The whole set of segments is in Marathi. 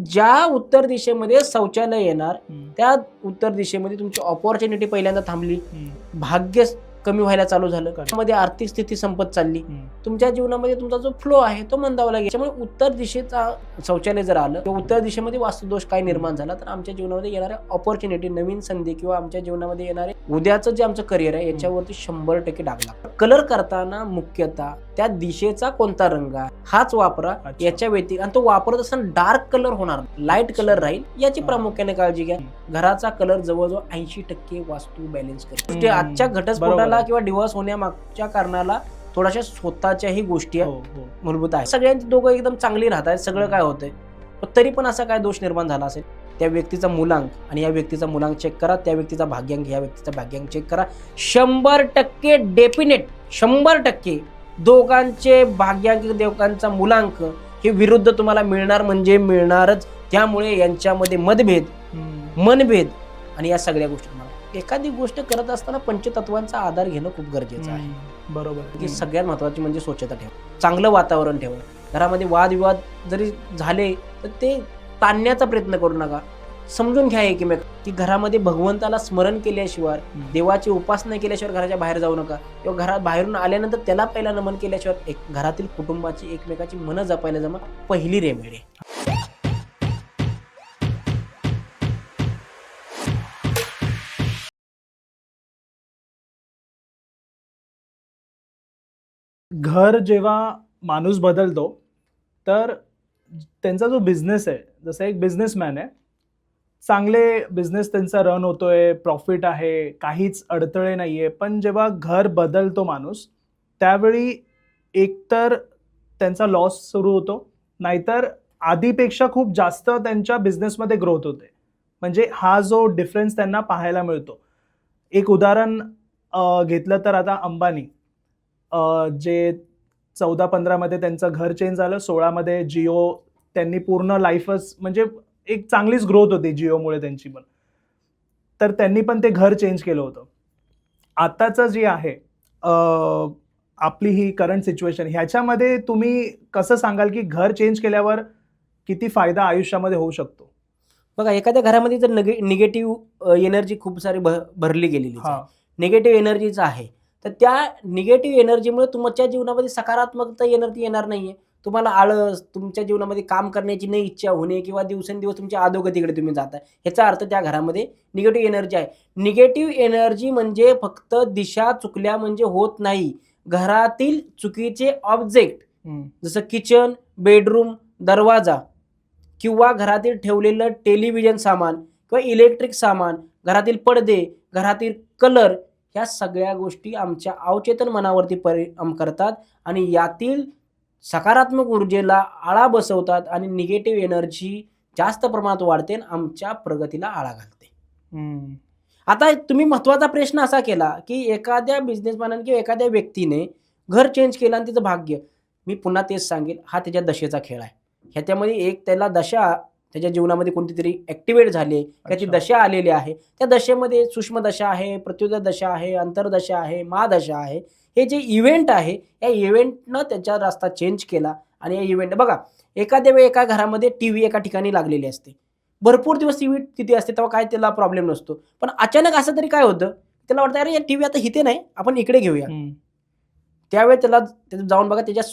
ज्या उत्तर दिशेमध्ये शौचालय येणार त्या उत्तर दिशेमध्ये तुमची ऑपॉर्च्युनिटी पहिल्यांदा थांबली, भाग्य कमी व्हायला चालू झालं, त्यामध्ये आर्थिक स्थिती संपत चालली, तुमच्या जीवनामध्ये तुमचा जो फ्लो आहे तो मंदावला गेला. त्यामुळे उत्तर दिशेचा शौचालय जर आलं किंवा उत्तर दिशेमध्ये वास्तुदोष काय निर्माण झाला तर आमच्या जीवनामध्ये येणाऱ्या ऑपॉर्च्युनिटी, नवीन संधी किंवा आमच्या जीवनामध्ये येणारे उद्याचं जे आमचं करिअर आहे याच्यावरती 100% डाग लागतो. कलर करताना मुख्यतः त्या दिशेचा कोणता रंग आहे हाच वापरा. याच्या व्यतिरिक्त आणि तो वापरत असताना डार्क कलर होणार, लाईट कलर राहील याची प्रामुख्याने काळजी घ्या. घराचा कलर जवळजवळ 80% वास्तू बॅलन्स करतो. आजच्या घटस्फोटाला किंवा डिव्होर्स होण्यामागच्या कारणाला थोड्याशा स्वतःच्याही गोष्टी मूलभूत आहेत. सगळ्यांची दोघं एकदम चांगली राहतात, सगळं काय होतंय, तरी पण असा काय दोष निर्माण झाला असेल. त्या व्यक्तीचा मूलांक आणि या व्यक्तीचा मूलांक चेक करा, त्या व्यक्तीचा भाग्यांक या व्यक्तीचा भाग्यांक चेक करा. 100% डेफिनेट 100% दोघांचे भाग्यांक दोघांचा मूलांक हे विरुद्ध तुम्हाला मिळणार म्हणजे मिळणारच. त्यामुळे यांच्यामध्ये मतभेद, मनभेद आणि या सगळ्या गोष्टी. एखादी गोष्ट करत असताना पंचतत्वांचा आधार घेणं खूप गरजेचं आहे. बरोबर. की सगळ्यात महत्वाची म्हणजे स्वच्छता ठेवा, चांगलं वातावरण ठेवा. घरामध्ये वादविवाद जरी झाले तर ते ताणण्याचा प्रयत्न करू नका. समजून घ्या एकमेक की घरामध्ये भगवंताला स्मरण केल्याशिवाय, देवाची उपासना केल्याशिवाय घराच्या बाहेर जाऊ नका किंवा घरात बाहेरून आल्यानंतर त्याला पहिला नमन केल्याशिवाय घरातील कुटुंबाची एकमेकाची मनं जपायला जमा पहिली रेमेडी. घर जेव्हा माणूस बदलतो तर त्यांचा जो बिझनेस आहे, जसं एक बिझनेसमॅन आहे, चांगले बिझनेस त्यांचा रन होतोय, प्रॉफिट आहे, काहीच अडथळे नाहीये, पण जेव्हा घर बदलतो माणूस त्यावेळी एकतर त्यांचा लॉस सुरू होतो, नाहीतर आधीपेक्षा खूप जास्त त्यांच्या बिझनेसमध्ये ग्रोथ होते. म्हणजे हा जो डिफरन्स त्यांना पाहायला मिळतो. एक उदाहरण घेतलं तर आता अंबानी, जे 14-15 मध्ये त्यांचं घर चेंज झालं, 16 मध्ये जिओ त्यांनी पूर्ण लाईफच म्हणजे एक चांगलीच ग्रोथ होती जिओमुळे त्यांची पण. तर त्यांनी पण ते घर चेंज केलं होतं. आताचं जे आहे आपली ही करंट सिच्युएशन, ह्याच्यामध्ये तुम्ही कसं सांगाल की घर चेंज केल्यावर किती फायदा आयुष्यामध्ये होऊ शकतो? बघा, एखाद्या घरामध्ये जर निगेटिव्ह एनर्जी खूप सारी भरली गेलेली, निगेटिव्ह एनर्जीच आहे, तर त्या निगेटिव्ह एनर्जीमुळे तुमच्या जीवनामध्ये सकारात्मकता एनर्जी येणार नाहीये. तुम्हाला आळस, तुमच्या जीवनामध्ये काम करण्याची न इच्छा होणे किंवा दिवसेंदिवस तुमच्या अधोगतीकडे तुम्ही जाताय, ह्याचा अर्थ त्या घरामध्ये निगेटिव्ह एनर्जी आहे. निगेटिव्ह एनर्जी म्हणजे फक्त दिशा चुकल्या म्हणजे होत नाही. घरातील चुकीचे ऑब्जेक्ट जसं किचन, बेडरूम, दरवाजा किंवा घरातील ठेवलेलं टेलिव्हिजन सामान किंवा इलेक्ट्रिक सामान, घरातील पडदे, घरातील कलर, ह्या सगळ्या गोष्टी आमच्या अवचेतन मनावरती परिणाम करतात आणि यातील सकारात्मक ऊर्जेला आळा बसवतात आणि निगेटिव्ह एनर्जी जास्त प्रमाणात वाढते आणि आमच्या प्रगतीला आळा घालते. आता तुम्ही महत्वाचा प्रश्न असा केला की एखाद्या बिझनेसमॅनने किंवा एखाद्या व्यक्तीने घर चेंज केलं आणि तिचं भाग्य, मी पुन्हा तेच सांगेल, हा त्याच्या दशेचा खेळ आहे. ह्याच्यामध्ये एक त्याला दशा त्याच्या जीवनामध्ये कोणती तरी ऍक्टिव्हेट झाली, त्याची दशा आलेली आहे. त्या दशेमध्ये सूक्ष्म दशा आहे, प्रत्युदय दशा आहे, अंतर्दशा आहे, महादशा आहे. हे जे इव्हेंट आहे या इव्हेंटनं त्याचा रस्ता चेंज केला आणि या इव्हेंट बघा, एखाद्या वेळी एका घरामध्ये टीव्ही एका ठिकाणी लागलेली असते, भरपूर दिवस टीव्ही तिथे असते, तेव्हा काय त्याला प्रॉब्लेम नसतो. पण अचानक असं तरी काय होतं, त्याला वाटतं अरे या टीव्ही आता इथे नाही, आपण इकडे घेऊया. त्यावेळी त्याला जाऊन बघा, त्याच्या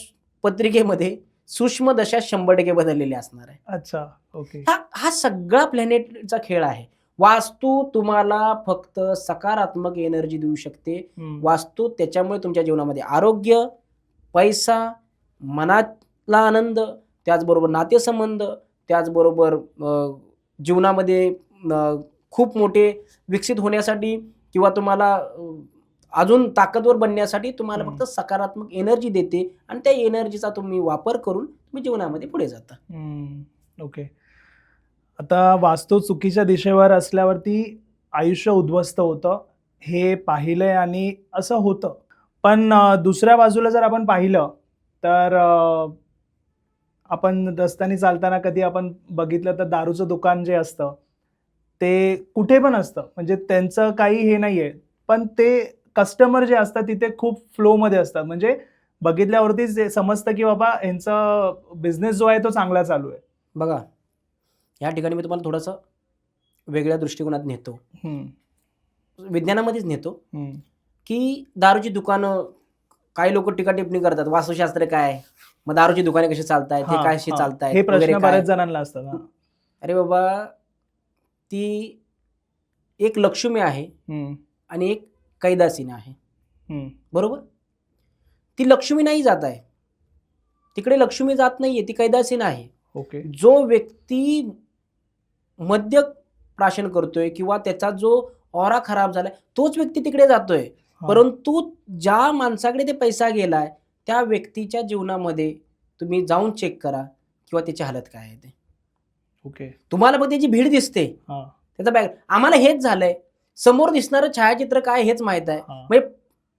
पत्रिकेमध्ये सूक्ष्म दशा 100% बदललेली असणार आहे. अच्छा, ओके. हा सगळा प्लॅनेटचा खेळ आहे. वास्तू तुम्हाला फक्त सकारात्मक एनर्जी देऊ शकते. वास्तू त्याच्यामुळे तुमच्या जीवनामध्ये आरोग्य, पैसा, मनातला आनंद, त्याचबरोबर नातेसंबंध, त्याचबरोबर जीवनामध्ये खूप मोठे विकसित होण्यासाठी किंवा तुम्हाला अजून ताकदवर बनण्यासाठी तुम्हाला फक्त सकारात्मक एनर्जी देते आणि त्या एनर्जीचा तुम्ही वापर करून तुम्ही जीवनामध्ये पुढे जाता. ओके. आता वास्तू चुकीच्या दिशेवर असल्यावरती आयुष्य उद्ध्वस्त होतं, हे पाहिलंय आणि असं होतं. पण दुसऱ्या बाजूला जर आपण पाहिलं तर आपण रस्त्याने चालताना कधी आपण बघितलं तर दारूचं दुकान जे असतं ते कुठे पण असतं, म्हणजे त्यांचं काही हे नाहीये, पण ते कस्टमर जे असतात तिथे खूप फ्लोमध्ये असतात. म्हणजे बघितल्यावरतीच समजतं की बाबा यांचा बिझनेस जो आहे तो चांगला चालू आहे. बघा, या ठिकाणी मी तुम्हाला थोडंसं वेगळ्या दृष्टिकोनात नेतो, विज्ञानामध्येच नेतो, की दारूची दुकानं, काही लोक टीका टिप्पणी करतात वास्तुशास्त्र काय, मग दारूची दुकाने कशी चालतायत, ते काय अशी हे चालतायत प्रश्न वगैरे काय. बऱ्याच जणांना असतात. अरे बाबा, ती एक लक्ष्मी आहे आणि एक कैदासीन आहे, बरोबर. ती लक्ष्मी नाही जात आहे, तिकडे लक्ष्मी जात नाहीये, ती कैदासीन आहे. ओके. जो व्यक्ती मद्य प्राशन करतोय किंवा त्याचा जो ऑरा खराब झालाय तोच व्यक्ती तिकडे जातोय, परंतु ज्या माणसाकडे ते पैसा गेलाय त्या व्यक्तीच्या जीवनामध्ये तुम्ही जाऊन चेक करा किंवा त्याची हालत काय आहे ते. ओके. तुम्हाला पण त्याची भीड दिसते, त्याचा बॅग. आम्हाला हेच झालंय, समोर दिसणारं छायाचित्र काय हेच माहित आहे. म्हणजे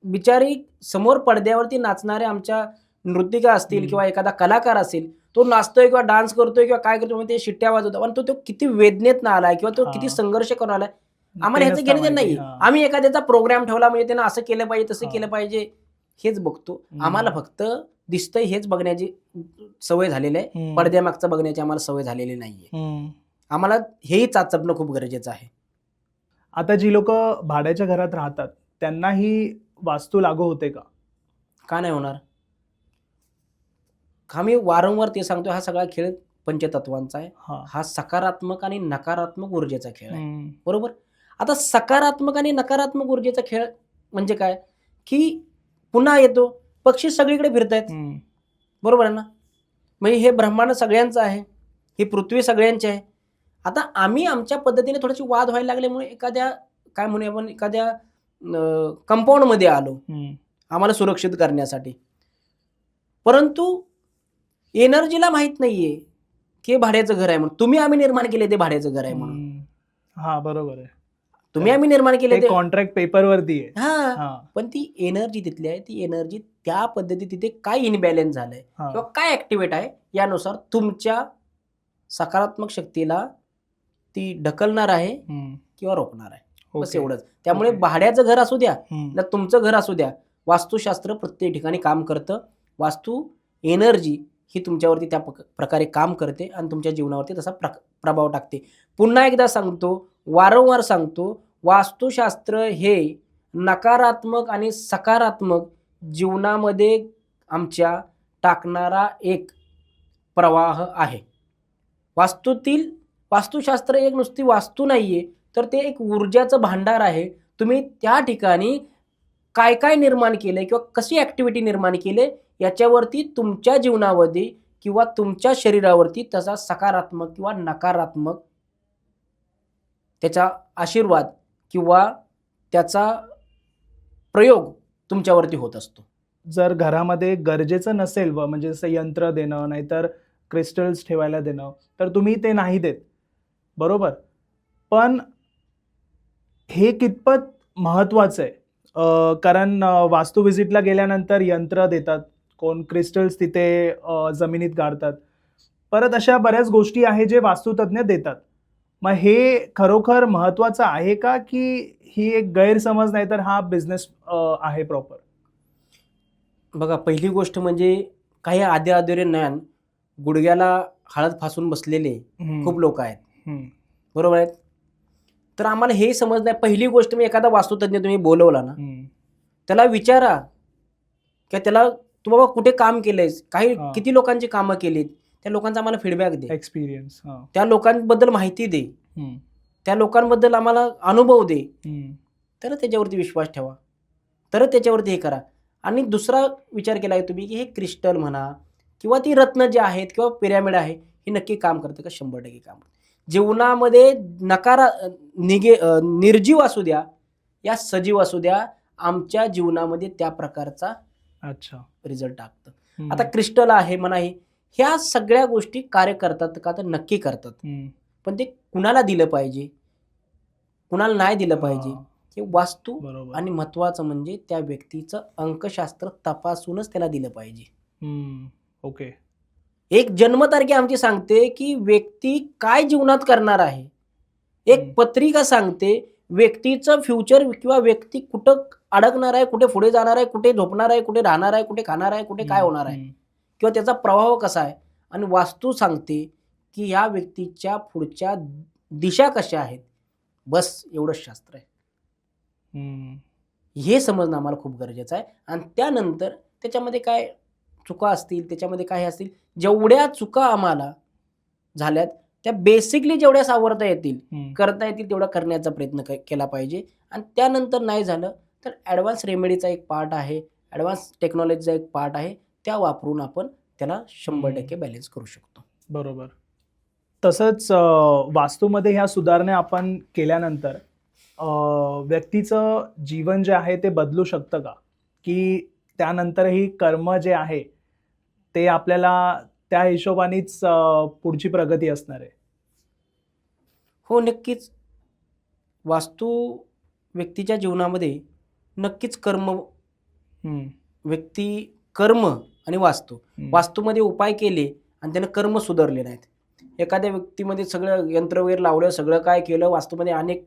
बिचारी समोर पडद्यावरती नाचणारे आमच्या नृत्यिका असतील किंवा एखादा कलाकार असेल, तो नाचतोय किंवा डान्स करतोय किंवा काय करतोय, ते शिट्ट्या वाजवतो, पण तो किती वेदनेतनं आलाय किंवा तो किती संघर्ष करून आलाय, आम्हाला ह्याचं घेणं देणं नाही. आम्ही एखाद्याचा प्रोग्राम ठेवला म्हणजे त्यानं असं केलं पाहिजे, तसं केलं पाहिजे, हेच बघतो. आम्हाला फक्त दिसतंय हेच बघण्याची सवय झालेली आहे, पडद्यामागचं बघण्याची आम्हाला सवय झालेली नाहीये. आम्हाला हेही चाचपणं खूप गरजेचं आहे. आता जी लोक भाड्याच्या घरात राहतात त्यांना ही वास्तू लागू होते का? का नाही होणार? आम्ही वारंवार ते सांगतो, हा सगळा खेळ पंचतत्वांचा आहे. हा सकारात्मक आणि नकारात्मक ऊर्जेचा खेळ आहे, बरोबर. आता सकारात्मक आणि नकारात्मक ऊर्जेचा खेळ म्हणजे काय, की पुन्हा येतो, पक्षी सगळीकडे फिरतायत, बरोबर आहे ना. म्हणजे हे ब्रह्मांड सगळ्यांचं आहे, ही पृथ्वी सगळ्यांची आहे. आता आम्ही आमच्या पद्धतीने थोडेसे वाद व्हायला लागल्यामुळे एखाद्या काय म्हणूया आपण, एखाद्या कंपाऊंडमध्ये आलो आम्हाला सुरक्षित करण्यासाठी, परंतु एनर्जीला माहित नाहीये की भाड्याचं घर आहे म्हणून. तुम्ही आम्ही निर्माण केले ते भाड्याचं घर आहे म्हणून. बरोबर आहे. तुम्ही आम्ही निर्माण केले ते कॉन्ट्रॅक्ट पेपरवरती आहे. पण ती एनर्जी तिथली आहे, ती एनर्जी त्या पद्धती तिथे काय इनबॅलन्स झालंय किंवा काय ऍक्टिव्हेट आहे यानुसार तुमच्या सकारात्मक शक्तीला ती ढकलणार आहे किंवा रोखणार आहे, बस एवढंच. त्यामुळे भाड्याचं घर असू द्या ना तुमचं घर असू द्या, वास्तुशास्त्र प्रत्येक ठिकाणी काम करतं. वास्तू एनर्जी ही तुमच्यावरती त्या प्रकारे काम करते आणि तुमच्या जीवनावरती तसा प्रभाव टाकते. पुन्हा एकदा सांगतो, वारंवार सांगतो, वास्तुशास्त्र हे नकारात्मक आणि सकारात्मक जीवनामध्ये आमच्या टाकणारा एक प्रवाह आहे. वास्तुशास्त्र एक नुसती वास्तू नाहीये, तर ते एक ऊर्जाचं भांडार आहे. तुम्ही त्या ठिकाणी काय काय निर्माण केलंय किंवा कशी ऍक्टिव्हिटी निर्माण केली याच्यावरती तुमच्या जीवनावरती किंवा तुमच्या शरीरावरती त्याचा सकारात्मक किंवा नकारात्मक त्याचा आशीर्वाद किंवा त्याचा प्रयोग तुमच्यावरती होत असतो. जर घरामध्ये गरजेचं नसेल म्हणजे जसं यंत्र देणं नाहीतर क्रिस्टल्स ठेवायला देणं, तर तुम्ही ते नाही देत, बरोबर. पण हे कितपत महत्त्वाचं आहे? कारण वास्तू व्हिजिटला गेल्यानंतर यंत्र देतात, कोण क्रिस्टल्स तिथे जमिनीत गाडतात, परत अशा बऱ्याच गोष्टी आहे जे वास्तुतज्ञ देतात. मग हे खरोखर महत्त्वाचं आहे का, की ही एक गैरसमज नाही तर हा बिझनेस आहे प्रॉपर? बघा, पहिली गोष्ट म्हणजे काही आधे ज्ञान गुडघ्याला हळद फासून बसलेले खूप लोक आहेत, बरोबर आहेत. तर आम्हाला हे समज नाही. पहिली गोष्ट, मी एखादा वास्तुतज्ञ तुम्ही बोलवला ना, त्याला विचारा की त्याला तू बाबा कुठे काम केलंयस, किती लोकांची कामं केलीत, त्या लोकांचा आम्हाला फीडबॅक दे, एक्सपिरियन्स, त्या लोकांबद्दल माहिती दे, त्या लोकांबद्दल आम्हाला अनुभव दे, तर त्याच्यावरती विश्वास ठेवा, तर त्याच्यावरती हे करा. आणि दुसरा विचार केला तुम्ही की हे क्रिस्टल म्हणा किंवा ती रत्न जे आहेत किंवा पिरॅमिड आहे, हे नक्की काम करतं का? 100% काम करतं. जीवनामध्ये निर्जीव असू द्या या सजीव असू द्या, आमच्या जीवनामध्ये त्या प्रकारचा रिझल्ट टाकतं. आता क्रिस्टल आहे म्हणा, ह्या सगळ्या गोष्टी कार्य करतात का? तर नक्की करतात. पण ते कुणाला दिलं पाहिजे, कुणाला नाही दिलं पाहिजे, हे वास्तू आणि महत्वाचं म्हणजे त्या व्यक्तीचं अंकशास्त्र तपासूनच त्याला दिलं पाहिजे. ओके. एक जन्मतारखी आमची सांगते की व्यक्ती काय जीवनात करणार आहे. एक पत्रिका सांगते व्यक्तीचं फ्युचर किंवा व्यक्ती कुठं अडकणार आहे, कुठे पुढे जाणार आहे, कुठे झोपणार आहे, कुठे राहणार आहे, कुठे खाणार आहे, कुठे काय होणार आहे किंवा त्याचा प्रभाव कसा आहे. आणि वास्तू सांगते की ह्या व्यक्तीच्या पुढच्या दिशा कशा आहेत, बस एवढंच शास्त्र आहे. हे समजणं आम्हाला खूप गरजेचं आहे. आणि त्यानंतर त्याच्यामध्ये काय चुका असतील, त्याच्यामध्ये काय असतील, जेवढ्या चुका आम्हाला झाल्यात त्या बेसिकली जेवढ्या सावरता येतील, करता येतील तेवढा करण्याचा प्रयत्न केला पाहिजे. आणि त्यानंतर नाही झालं तर ॲडव्हान्स रेमेडीचा एक पार्ट आहे, ॲडव्हान्स टेक्नॉलॉजीचा एक पार्ट आहे, त्या वापरून आपण त्याला 100% बॅलन्स करू शकतो. बरोबर. तसंच वास्तूमध्ये ह्या सुधारणा आपण केल्यानंतर व्यक्तीचं जीवन जे आहे ते बदलू शकतं का? की त्यानंतरही कर्म जे आहे ते आपल्याला त्या हिशोबानेच पुढची प्रगती असणार आहे? हो, नक्कीच. वास्तू व्यक्तीच्या जीवनामध्ये नक्कीच व्यक्ती कर्म आणि वास्तूमध्ये उपाय केले आणि त्यानं कर्म सुधारले नाहीत. एखाद्या व्यक्तीमध्ये सगळं यंत्र वगैरे लावलं, सगळं काय केलं, वास्तूमध्ये अनेक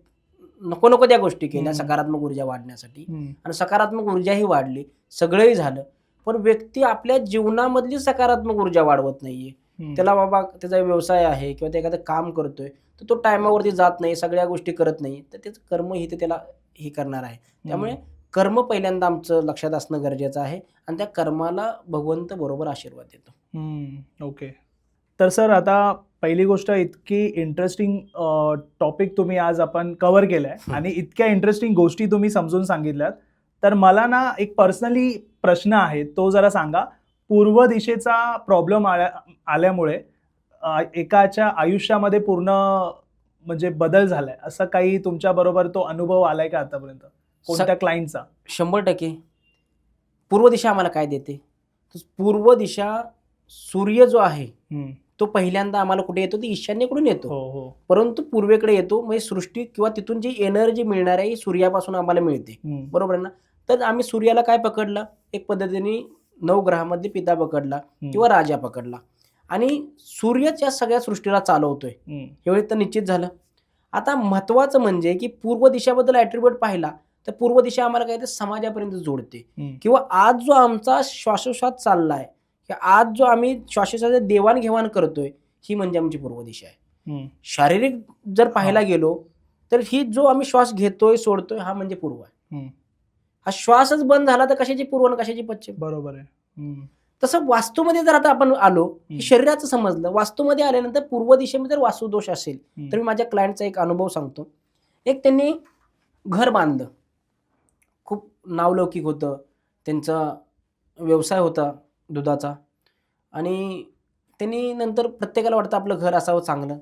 नको त्या गोष्टी केल्या सकारात्मक ऊर्जा वाढण्यासाठी, आणि सकारात्मक ऊर्जाही वाढली, सगळंही झालं, पण व्यक्ती आपल्या जीवनामधली सकारात्मक ऊर्जा वाढवत नाहीये. त्याला बाबा त्याचा व्यवसाय आहे किंवा ते एखादं काम करतोय तर तो टायमावरती जात नाही, सगळ्या गोष्टी करत नाही, तर त्याचं कर्म ही ते त्याला हे करणार आहे. त्यामुळे कर्म पहिल्यांदा आमचं लक्षात असणं गरजेचं आहे आणि त्या कर्माला भगवंत बरोबर आशीर्वाद देतो. ओके. तर सर, आता पहिली गोष्ट, इतकी इंटरेस्टिंग टॉपिक तुम्ही आज आपण कव्हर केलाय आणि इतक्या इंटरेस्टिंग गोष्टी तुम्ही समजून सांगितल्यात, तर मला ना एक पर्सनली प्रश्न आहे, तो जरा सांगा. पूर्व दिशेचा प्रॉब्लेम आल्यामुळे एकाच्या आयुष्यामध्ये पूर्ण म्हणजे बदल झालाय, असं काही तुमच्या बरोबर तो अनुभव आलाय का आतापर्यंत कोणत्या क्लायंटचा? 100%. पूर्व दिशा आम्हाला काय देते? पूर्व दिशा, सूर्य जो आहे तो पहिल्यांदा आम्हाला कुठे येतो? ती ईशान्येकडून येतो, परंतु पूर्वेकडे येतो. म्हणजे सृष्टी किंवा तिथून जी एनर्जी मिळणार आहे सूर्यापासून आम्हाला मिळते, बरोबर ना? तर आम्ही सूर्याला काय पकडला? एक पद्धतीने 9 ग्रहामध्ये पिता पकडला किंवा राजा पकडला, आणि सूर्यच या सगळ्या सृष्टीला चालवतोय, एवढे तर निश्चित झालं. आता महत्वाचं म्हणजे की पूर्व दिशाबद्दल ॲट्रिब्यूट पाहिला तर पूर्व दिशा आम्हाला काय ते समाजापर्यंत जोडते, किंवा आज जो आमचा श्वासोश्वास चाललाय, आज जो आम्ही श्वासोश्वासाची देवाणघेवाण करतोय, ही म्हणजे आमची पूर्व दिशा आहे. शारीरिक जर पाहायला गेलो तर ही जो आम्ही श्वास घेतोय सोडतोय हा म्हणजे पूर्व आहे. हा श्वासच बंद झाला तर कशाची पूर्व आणि कशाची पश्चिम? बरोबर आहे. तसं वास्तूमध्ये जर आता आपण आलो, शरीराचं समजलं, वास्तूमध्ये आल्यानंतर पूर्व दिशेमध्ये जर वास्तुदोष असेल तर मी माझ्या क्लायंटचा एक अनुभव सांगतो. एक त्यांनी घर बांधलं, खूप नावलौकिक होतं, त्यांचा व्यवसाय होता दुधाचा, आणि त्यांनी नंतर प्रत्येकाला वाटतं आपलं घर असावं चांगलं,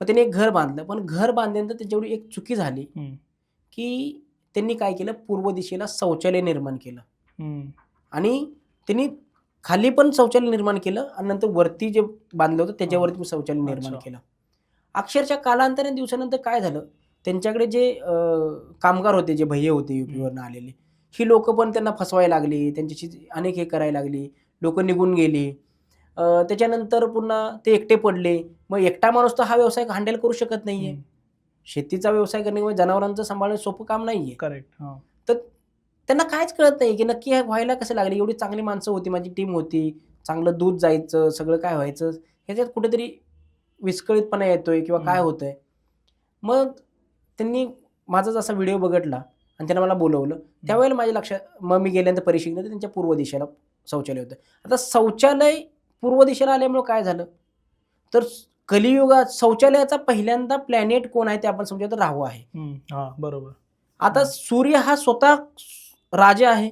मग त्यांनी एक घर बांधलं. पण घर बांधल्यानंतर त्याच्यावर एक चुकी झाली की त्यांनी काय केलं, पूर्व दिशेला शौचालय निर्माण केलं, आणि त्यांनी खाली पण शौचालय निर्माण केलं आणि नंतर वरती जे बांधलं होतं त्याच्यावरती शौचालय निर्माण केलं. अक्षरशः कालांतराने दिवसानंतर काय झालं, त्यांच्याकडे जे कामगार होते, जे भैया होते युपीवरनं आलेले, ही लोक पण त्यांना फसवायला लागली, त्यांच्याशी अनेक हे करायला लागली, लोक निघून गेली. त्याच्यानंतर पुन्हा ते एकटे पडले. मग एकटा माणूस तर हा व्यवसाय हँडल करू शकत नाहीये. शेतीचा व्यवसाय करणे किंवा जनावरांचं सांभाळणं सोपं काम नाहीये. करेक्ट. तर त्यांना काहीच कळत नाही की नक्की हे व्हायला कसं लागले. एवढी चांगली माणसं होती, माझी टीम होती, चांगलं दूध जायचं, सगळं काय व्हायचं, ह्याच्यात कुठेतरी विस्कळीतपणा येतोय किंवा काय होतंय. मग त्यांनी माझाच असा व्हिडिओ बघितला आणि त्यांना मला बोलवलं. त्यावेळेला माझ्या लक्षात, मग मी गेल्यानंतर परिशिकलं तर त्यांच्या पूर्व दिशेला शौचालय होतं. आता शौचालय पूर्व दिशेला आल्यामुळे काय झालं, तर कलियुगात शौचालयाचा पहिल्यांदा प्लॅनेट कोण आहे ते आपण समजूया, तर राहू आहे. बरोबर. आता सूर्य हा स्वतः राजा आहे,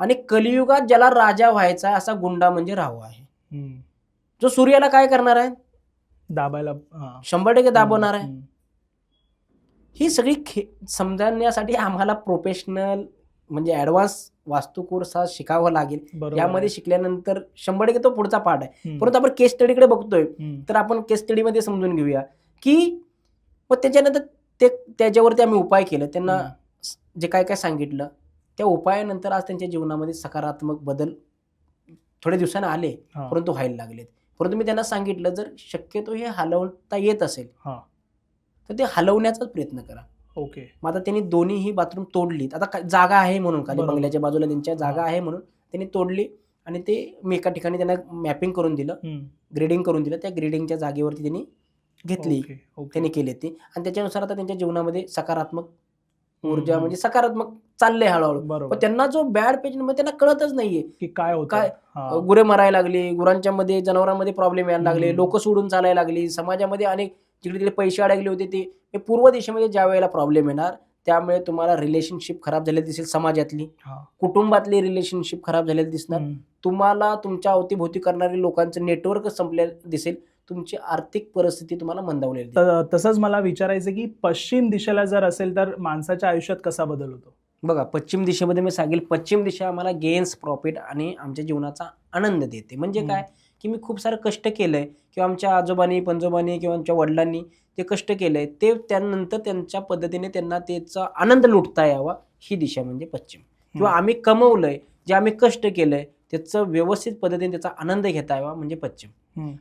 आणि कलियुगात ज्याला राजा व्हायचा असा गुंडा म्हणजे राहू आहे, जो सूर्याला काय करणार आहे, दाबायला 100% दाबवणार आहे. ही सगळी समजण्यासाठी आम्हाला प्रोफेशनल म्हणजे ॲडव्हान्स वास्तू कोर्स हा शिकावा लागेल. यामध्ये शिकल्यानंतर 100% तो पुढचा पार्ट आहे. परंतु आपण केस स्टडीकडे बघतोय तर आपण केस स्टडीमध्ये समजून घेऊया की मग त्याच्यानंतर त्याच्यावरती आम्ही उपाय केले, त्यांना जे काय काय सांगितलं त्या उपायानंतर आज त्यांच्या जीवनामध्ये सकारात्मक बदल थोड्या दिवसांनी आले, परंतु व्हायला लागलेत. परंतु मी त्यांना सांगितलं, जर शक्यतो हे हलवता येत असेल तर ते हलवण्याचाच प्रयत्न करा. ओके. मग आता त्यांनी दोन्हीही बाथरूम तोडलीत. आता जागा आहे म्हणून, खाली बंगल्याच्या बाजूला त्यांच्या जागा आहे म्हणून त्यांनी तोडली आणि ते मी एका ठिकाणी त्यांना मॅपिंग करून दिलं, ग्रेडिंग करून दिलं. त्या ग्रेडिंगच्या जागेवरती त्यांनी घेतली, त्यांनी केले ते, आणि त्याच्यानुसार आता त्यांच्या जीवनामध्ये सकारात्मक ऊर्जा म्हणजे सकारात्मक चाललंय हळूहळू. पण त्यांना जो बॅड पेशंट मध्ये त्यांना कळतच नाहीये की काय होतं. काय गुरे मरायला लागली, गुरांच्या मध्ये जनावरांमध्ये प्रॉब्लेम यायला लागले, लोक सोडून चालायला लागली, समाजामध्ये अनेक जिकडे तिकडे पैसे अडकले होते ते पूर्व दिशेमध्ये ज्या वेळेला प्रॉब्लेम येणार त्यामुळे तुम्हाला रिलेशनशिप खराब झालेली दिसेल, समाजातली कुटुंबातली रिलेशनशिप खराब झालेली दिसणार, तुम्हाला तुमच्या अवतीभोवती करणारे लोकांचं नेटवर्क संपलेलं दिसेल, तुमची आर्थिक परिस्थिती तुम्हाला मंदावलेली. तसंच मला विचारायचं की पश्चिम दिशेला जर असेल तर माणसाच्या आयुष्यात कसा बदल होतो? बघा, पश्चिम दिशेमध्ये मी सांगेल, पश्चिम दिशा आम्हाला गेन्स, प्रॉफिट आणि आमच्या जीवनाचा आनंद देते. म्हणजे काय की मी खूप सारं कष्ट केलंय किंवा आमच्या आजोबांनी, पंजोबांनी किंवा आमच्या वडिलांनी ते कष्ट केलंय, ते त्यानंतर त्यांच्या पद्धतीने त्यांना त्याचा आनंद लुटता यावा, ही दिशा म्हणजे पश्चिम. किंवा आम्ही कमवलंय, जे आम्ही कष्ट केलंय त्याचं व्यवस्थित पद्धतीने त्याचा आनंद घेता यावा म्हणजे पश्चिम.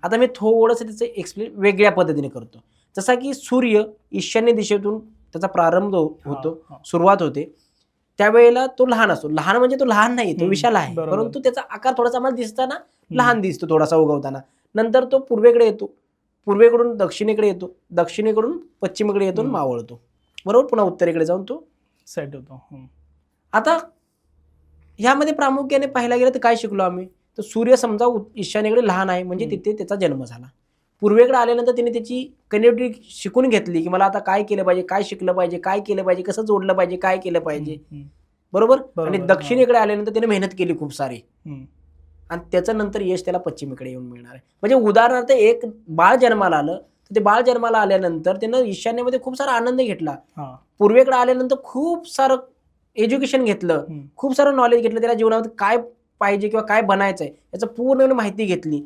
आता मी थोडंसं त्याचं एक्सप्लेन वेगळ्या पद्धतीने करतो. जसा की सूर्य ईशान्य दिशेतून त्याचा प्रारंभ होतो, सुरुवात होते, त्यावेळेला तो लहान असतो. लहान म्हणजे तो लहान नाही, तो विशाल आहे, परंतु त्याचा आकार थोडासा आम्हाला दिसताना लहान दिसतो थोडासा उगवताना. नंतर तो पूर्वेकडे येतो, पूर्वेकडून दक्षिणेकडे येतो, दक्षिणेकडून पश्चिमेकडे येतो, मावळतो, बरोबर, पुन्हा उत्तरेकडे जाऊन तो सेट होतो. आता ह्यामध्ये प्रामुख्याने पाहायला गेलं तर काय शिकलो आम्ही, तर सूर्य समजा ईशान्येकडे लहान आहे म्हणजे तिथे त्याचा जन्म झाला. पूर्वेकडे आल्यानंतर तिने त्याची कनेक्टिव्हिटी शिकून घेतली की मला आता काय केलं पाहिजे, काय शिकलं पाहिजे, काय केलं पाहिजे, कसं जोडलं पाहिजे, काय केलं पाहिजे, बरोबर. आणि दक्षिणेकडे आल्यानंतर त्याने मेहनत केली खूप सारी, आणि त्याचं नंतर यश त्याला पश्चिमेकडे येऊन मिळणार आहे. म्हणजे उदाहरणार्थ एक बाळ जन्माला आलं तर ते बाळ जन्माला आल्यानंतर त्यानं ईशान्येमध्ये खूप सारा आनंद घेतला, पूर्वेकडे आल्यानंतर खूप सारं एज्युकेशन घेतलं, खूप सारं नॉलेज घेतलं, त्याला जीवनामध्ये काय पाहिजे किंवा काय बनायचं आहे याचं पूर्ण माहिती घेतली,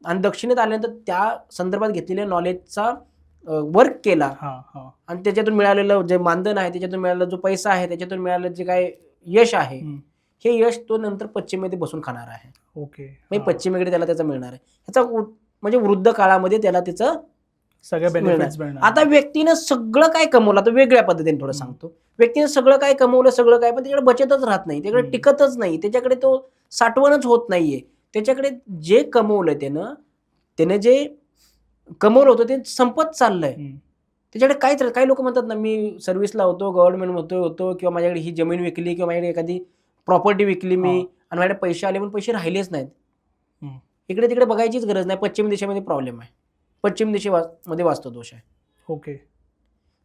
आणि दक्षिणेत आल्यानंतर त्या संदर्भात घेतलेल्या नॉलेजचा वर्क केला, आणि त्याच्यातून मिळालेलं जे मानधन आहे, त्याच्यातून मिळालेला जो पैसा आहे, त्याच्यातून मिळालेलं जे काय यश आहे, हे यश तो नंतर पश्चिमेमध्ये बसून खाणार आहे. म्हणजे पश्चिमेकडे त्याला त्याचं मिळणार आहे. ह्याचा म्हणजे वृद्ध काळामध्ये त्याला त्याचं सगळं बेनिफिट्स मिळणार. आता व्यक्तीनं सगळं काय कमवलं, आता वेगळ्या पद्धतीने थोडं सांगतो, व्यक्तीने सगळं काय कमवलं, सगळं काय, पण त्याच्याकडे बचतच राहत नाही, त्याच्याकडे टिकतच नाही, त्याच्याकडे तो साठवणच होत नाहीये, त्याच्याकडे जे कमवलं त्याने जे कमवलं होतं ते संपत चाललंय, त्याच्याकडे काहीच. काही लोक म्हणतात ना, मी सर्व्हिसला होतो, गव्हर्नमेंट होतो किंवा माझ्याकडे ही जमीन विकली किंवा माझ्याकडे एखादी प्रॉपर्टी विकली मी, आणि माझ्याकडे पैसे आले पण पैसे राहिलेच नाहीत. इकडे तिकडे बघायचीच गरज नाही, पश्चिम दिशेमध्ये प्रॉब्लेम आहे, पश्चिम दिशेमध्ये वास्तुदोष आहे.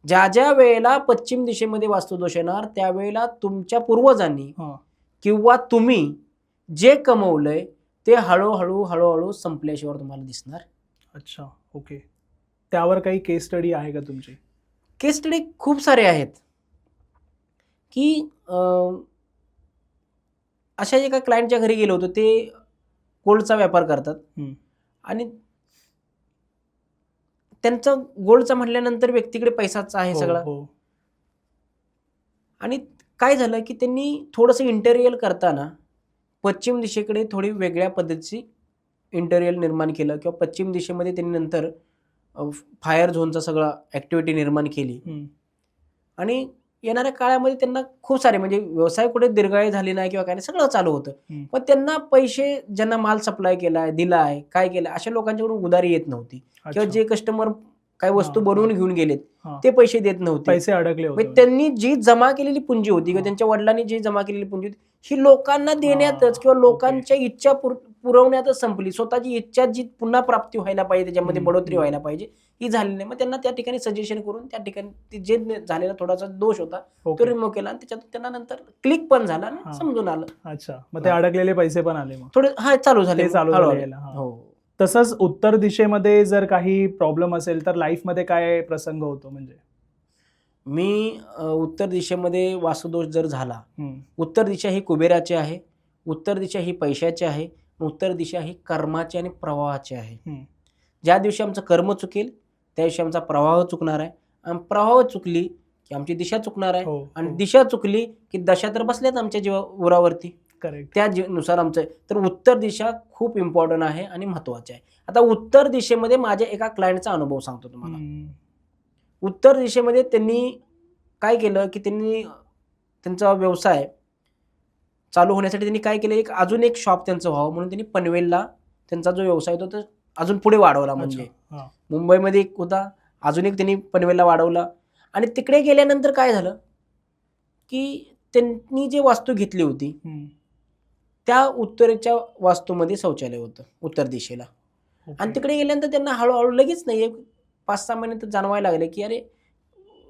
ज्या ज्या वेळेला पश्चिम दिशेमध्ये वास्तुदोष येणार त्यावेळेला तुमच्या पूर्वजांनी किंवा तुम्ही जे कमवलंय ते हळूहळू हळूहळू संपल्याशिवाय तुम्हाला दिसणार. अच्छा, ओके. त्यावर काही केस स्टडी आहे का तुमची? केस स्टडी खूप सारे आहेत की अशा एका क्लायंटच्या घरी गेलो होतो, ते गोल्डचा व्यापार करतात, आणि त्यांचं गोल्डचा म्हटल्यानंतर व्यक्तीकडे पैसाच आहे सगळा, आणि काय झालं की त्यांनी थोडंसं इंटेरियर करताना पश्चिम दिशेकडे थोडी वेगळ्या पद्धतीची इंटेरियर निर्माण केलं, किंवा पश्चिम दिशेमध्ये त्यांनी नंतर फायर झोनचा सगळा ॲक्टिव्हिटी निर्माण केली, आणि येणाऱ्या काळामध्ये त्यांना खूप सारे म्हणजे व्यवसाय कुठे दीर्घायी झाली नाही किंवा काय नाही, सगळं चालू होतं, पण त्यांना पैसे ज्यांना माल सप्लाय केलाय, दिला आहे, काय केलं, अशा लोकांच्याकडून उधारी येत नव्हती, किंवा जे कस्टमर काही वस्तू बनवून घेऊन गेलेत ते पैसे देत नव्हते, पैसे अडकले होते. त्यांनी जी जमा केलेली पुंजी होती किंवा त्यांच्या वडिलांनी जी जमा केलेली पुंजी होती ही लोकांना देण्यातच किंवा लोकांच्या इच्छा पुरवण्यातच संपली. स्वतःची इच्छा जी पुन्हा प्राप्ती व्हायला पाहिजे, त्याच्यामध्ये बढोतरी व्हायला पाहिजे, ही झाली नाही. मग त्यांना त्या ठिकाणी सजेशन करून त्या ठिकाणी जे झालेला थोडासा दोष होता तो रिमूव्ह केला, आणि त्याच्यातून त्यांना नंतर क्लिक पण झाला आणि समजून आलं. अच्छा, मग ते अडकलेले पैसे पण आले, मग थोडे चालू झाले. हो. तसंच उत्तर दिशेमध्ये जर काही प्रॉब्लेम असेल तर लाईफमध्ये काय प्रसंग होतो? म्हणजे मी उत्तर दिशेमध्ये वास्तुदोष जर झाला, उत्तर दिशा ही कुबेराची आहे, उत्तर दिशा ही पैशाची आहे, उत्तर दिशा ही कर्माची आणि प्रवाहाची आहे. ज्या दिवशी आमचं कर्म चुकेल त्या दिवशी आमचा प्रवाह चुकणार आहे, आणि प्रवाह चुकली की आमची दिशा चुकणार आहे, आणि दिशा चुकली की दशा तर बसल्यात आमच्या उरावरती, त्यानुसार आमचं. तर उत्तर दिशा खूप इम्पॉर्टंट आहे आणि महत्वाची आहे. आता उत्तर दिशेमध्ये माझ्या एका क्लायंटचा अनुभव सांगतो तुम्हाला. उत्तर दिशेमध्ये त्यांनी काय केलं की त्यांनी त्यांचा व्यवसाय चालू होण्यासाठी त्यांनी काय केलं, अजून एक शॉप त्यांचं व्हावं म्हणून त्यांनी पनवेलला त्यांचा जो व्यवसाय होता तो अजून पुढे वाढवला. म्हणजे हा. मुंबईमध्ये एक होता, अजून एक त्यांनी पनवेलला वाढवला. आणि तिकडे गेल्यानंतर काय झालं की त्यांनी जे वास्तू घेतली होती त्या उत्तरेच्या वास्तूमध्ये शौचालय होतं उत्तर दिशेला. आणि तिकडे गेल्यानंतर त्यांना हळूहळू लगेच नाही 5-6 महिने तर जाणवायला लागले की अरे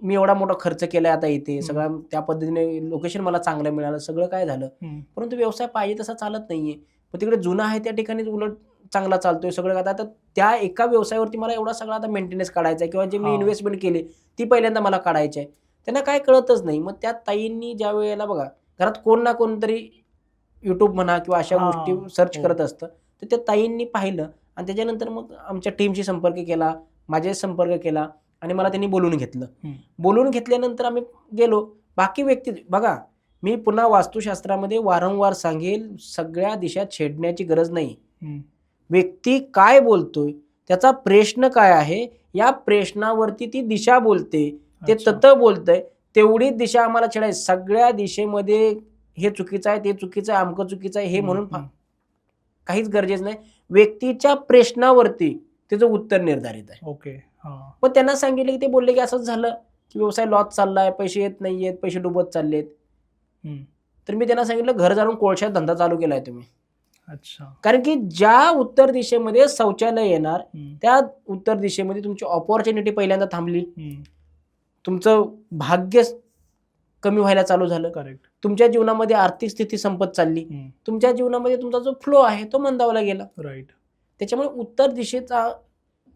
मी एवढा मोठा खर्च केलाय आता इथे सगळा, त्या पद्धतीने लोकेशन मला चांगलं मिळालं, सगळं काय झालं, परंतु व्यवसाय पाहिजे तसा चालत नाहीये. मग तिकडे जुना आहे त्या ठिकाणी उलट चांगला चालतोय सगळं. आता त्या एका व्यवसायावरती मला एवढा सगळा आता मेंटेनन्स काढायचा आहे किंवा जे मी इन्व्हेस्टमेंट केली ती पहिल्यांदा मला काढायची आहे. त्यांना काय कळतच नाही. मग त्या ताईंनी ज्या वेळेला बघा घरात कोण ना कोणतरी युट्यूब म्हणा किंवा अशा गोष्टी सर्च करत असतं, तर त्या ताईंनी पाहिलं आणि त्याच्यानंतर मग आमच्या टीमशी संपर्क केला, माझ्याशी संपर्क केला आणि मला त्यांनी बोलून घेतलं. बोलून घेतल्यानंतर आम्ही गेलो. बाकी व्यक्ती बघा, मी पुन्हा वास्तुशास्त्रामध्ये वारंवार सांगेल, सगळ्या दिशा छेडण्याची गरज नाही. व्यक्ती काय बोलतोय, त्याचा प्रश्न काय आहे, या प्रश्नावरती ती दिशा बोलते, ते तत्व बोलतंय, तेवढीच दिशा आम्हाला छेडायची. सगळ्या दिशेमध्ये हे चुकीचं आहे, ते चुकीचं आहे, अमकं चुकीचं आहे हे म्हणून काहीच गरजेचं नाही. व्यक्तीच्या प्रश्नावरती त्याचं उत्तर निर्धारित आहे. ओके. पण त्यांना सांगितलं की ते बोलले की असंच झालं की व्यवसाय लॉस चाललाय, पैसे येत नाहीयेत, पैसे डुबत चाललेत. तर मी त्यांना सांगितलं घर जाणून कोळशात धंदा चालू केलाय तुम्ही. अच्छा. कारण की ज्या उत्तर दिशेमध्ये शौचालय येणार त्या उत्तर दिशेमध्ये तुमची ऑपॉर्च्युनिटी पहिल्यांदा थांबली, तुमचं भाग्य कमी व्हायला चालू झालं, करेक्ट. तुमच्या जीवनामध्ये आर्थिक स्थिती संपत चालली, तुमच्या जीवनामध्ये तुमचा जो फ्लो आहे तो मंदावला गेला. राईट. त्याच्यामुळे उत्तर दिशेचा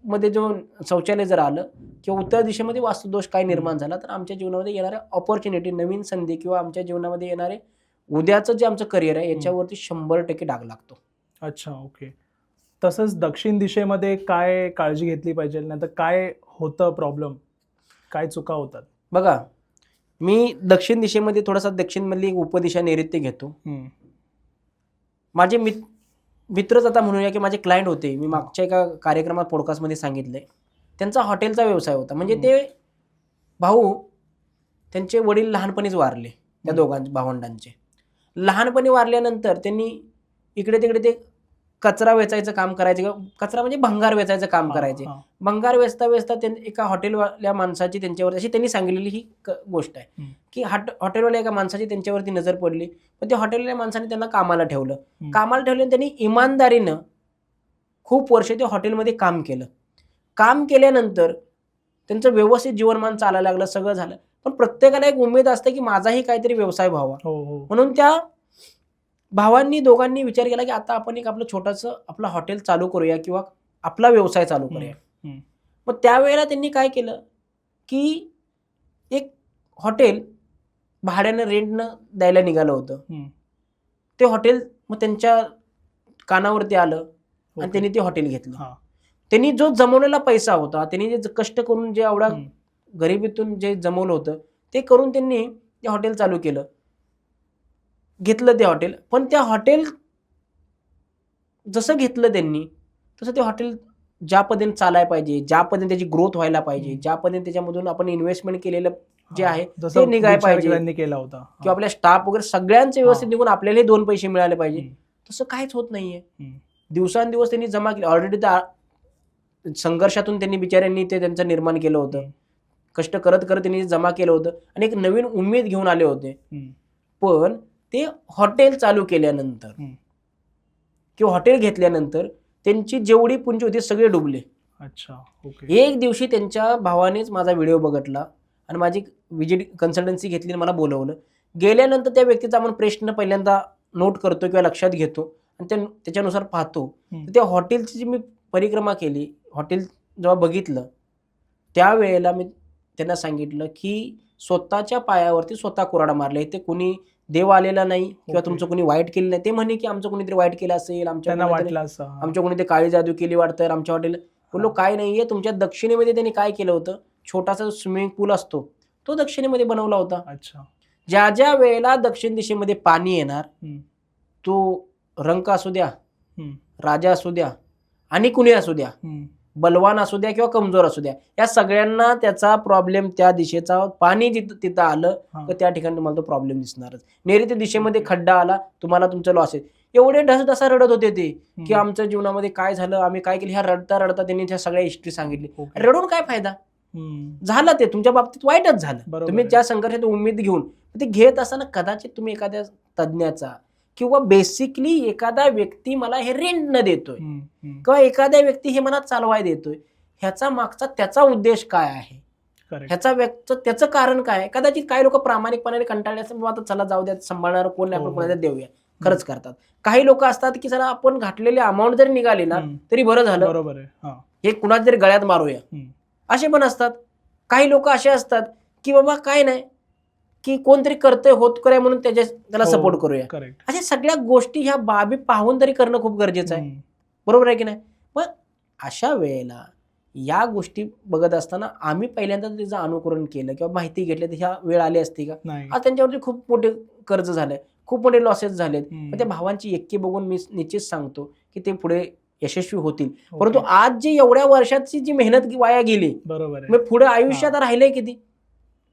मध्ये जो शौचालय जर आलं किंवा उत्तर दिशेमध्ये वास्तुदोष काय निर्माण झाला तर आमच्या जीवनामध्ये येणाऱ्या ऑपॉर्च्युनिटी, नवीन संधी किंवा आमच्या जीवनामध्ये येणारे उद्याचं जे आमचं करिअर आहे याच्यावरती 100% डाग लागतो. अच्छा. ओके. तसंच दक्षिण दिशेमध्ये काय काळजी घेतली पाहिजे, नाहीतर काय होतं प्रॉब्लेम, काय चुका होतात? बघा, मी दक्षिण दिशेमध्ये थोडासा दक्षिणमधली एक उपदिशा नैऋत्य घेतो. माझे मित्रच आता म्हणूया की माझे क्लायंट होते, मी मागच्या एका कार्यक्रमात पॉडकास्टमध्ये सांगितलंय, त्यांचा हॉटेलचा व्यवसाय होता. म्हणजे ते भाऊ, त्यांचे वडील लहानपणीच वारले, त्या दोघांचे भावंडांचे. लहानपणी वारल्यानंतर त्यांनी इकडे तिकडे ते कचरा वेचायचं काम करायचे, कचरा म्हणजे भंगार वेचायचं काम करायचे. भंगार वेचता वेचता एका हॉटेलवाल्या माणसाची त्यांच्यावर, अशी त्यांनी सांगितलेली ही गोष्ट आहे की हॉटेलवाल्या एका माणसाची त्यांच्यावरती नजर पडली. पण त्या हॉटेलवाल्या माणसाने त्यांना कामाला ठेवलं. कामाला ठेवलं त्यांनी इमानदारीनं खूप वर्ष त्या हॉटेलमध्ये काम केलं. काम केल्यानंतर त्यांचं व्यवस्थित जीवनमान चालायला लागलं, सगळं झालं. पण प्रत्येकाला एक उमेद असते की माझाही काहीतरी व्यवसाय व्हावा. म्हणून त्या भावांनी दोघांनी विचार केला की आता आपण एक आपलं छोटंसं आपलं हॉटेल चालू करूया किंवा आपला व्यवसाय चालू करूया. मग त्यावेळेला त्यांनी काय केलं की एक हॉटेल भाड्यानं, रेंटनं द्यायला निघालं होतं. ते हॉटेल मग त्यांच्या कानावरती आलं आणि त्यांनी ते हॉटेल घेतलं. त्यांनी जो जमवलेला पैसा होता, त्यांनी जे कष्ट करून जे एवढा गरिबीतून जे जमवलं होतं ते करून त्यांनी ते हॉटेल चालू केलं, घेतलं ते हॉटेल. पण त्या हॉटेल जसं घेतलं त्यांनी तसं ते हॉटेल ज्या पद्धतीने चालायला पाहिजे, ज्या पद्धतीने त्याची ग्रोथ व्हायला पाहिजे, ज्या पद्धतीने त्याच्यामधून आपण इन्व्हेस्टमेंट केलेलं जे आहे ते निघायला पाहिजे केला होता किंवा आपल्या स्टाफ वगैरे सगळ्यांचे व्यवस्थित निघून आपल्यालाही 2 पैसे मिळाले पाहिजे, तसं काहीच होत नाहीये. दिवसांदिवस त्यांनी जमा केले. ऑलरेडी संघर्षातून त्यांनी बिचाऱ्यांनी ते त्यांचं निर्माण केलं होतं, कष्ट करत करत त्यांनी जमा केलं होतं आणि एक नवीन उमेद घेऊन आले होते. पण ते हॉटेल चालू केल्यानंतर किंवा हॉटेल घेतल्यानंतर त्यांची जेवढी पुंजी होती सगळे डुबले. अच्छा. ओके. एक दिवशी त्यांच्या भावानेच माझा व्हिडिओ बघितला आणि माझी विजिट कन्सल्टन्सी घेतली आणि मला बोलवलं. गेल्यानंतर त्या व्यक्तीचा आपण प्रश्न पहिल्यांदा नोट करतो किंवा लक्षात घेतो आणि त्याच्यानुसार पाहतो. तर त्या हॉटेलची जी मी परिक्रमा केली, हॉटेल जेव्हा बघितलं त्यावेळेला मी त्यांना सांगितलं की स्वतःच्या पायावरती स्वतः कुऱ्हाड मारले. ते कोणी देव आलेला नाही किंवा तुमचं कोणी वाईट केलं नाही. ते म्हणे की आमचं कोणीतरी वाईट केलं असेल, आमच्या कोणी ते काळी जादू केली वाटतं आमच्या हॉटेल. बोललो काय नाहीये, तुमच्या दक्षिणेमध्ये त्यांनी काय केलं होतं, छोटासा स्विमिंग पूल असतो तो दक्षिणेमध्ये बनवला होता. अच्छा. ज्या ज्या वेळेला दक्षिण दिशेमध्ये पाणी येणार, तो रंक असू द्या, राजा असू द्या आणि कुणी असू द्या, बलवान असू द्या किंवा कमजोर असू द्या, या सगळ्यांना त्याचा प्रॉब्लेम त्या दिशेचा पाणी तिथं आलं तर त्या ठिकाणी तुम्हाला तो प्रॉब्लेम दिसणारच. नैऋत्य दिशेमध्ये खड्डा आला तुम्हाला तुमचं लॉस आहे. एवढे ढसढसा रडत होते ते की आमच्या जीवनामध्ये काय झालं, आम्ही काय केलं. ह्या रडता रडता त्यांनी त्या सगळ्या हिस्ट्री सांगितली. रडून काय फायदा, झालं ते तुमच्या बाबतीत वाईटच झालं. तुम्ही ज्या संघर्षात उमेद घेऊन ते घेत असताना कदाचित तुम्ही एखाद्या तज्ज्ञाचा किंवा बेसिकली एखादा व्यक्ती मला हे रेंट न देतोय किंवा एखाद्या व्यक्ती हे मला चालवाय देतोय, ह्याचा मागचा त्याचा उद्देश काय आहे, ह्याचा त्याचं कारण काय आहे. कदाचित काही लोक प्रामाणिकपणाने कंटाळले असतात, आता चला जाऊ द्या, सांभाळणार कोण नाही, आपण कोणाला देऊया, खरंच करतात. काही लोक असतात की चला आपण घातलेले अमाऊंट जरी निघाली ना तरी बरं झालं, बरोबर आहे, हे कुणाच्या तरी गळ्यात मारूया, असे पण असतात. काही लोक असे असतात की बाबा काय नाही की कोणतरी करतंय होत करूया म्हणून त्याला सपोर्ट करूया. अशा सगळ्या गोष्टी ह्या बाबी पाहून तरी करणं खूप गरजेचं आहे, बरोबर आहे की नाही. मग अशा वेळेला या गोष्टी बघत असताना आम्ही पहिल्यांदा त्याचं अनुकरण केलं किंवा माहिती घेतली तर ह्या वेळ आली असती का. आज त्यांच्यावरती खूप मोठे कर्ज झालंय, खूप मोठे लॉसेस झालेत. पण त्या भावांची एक्की बघून मी निश्चित सांगतो की ते पुढे यशस्वी होतील. परंतु आज जी एवढ्या वर्षाची जी मेहनत वाया गेली, बरोबर, मग पुढे आयुष्यात राहिलंय किती,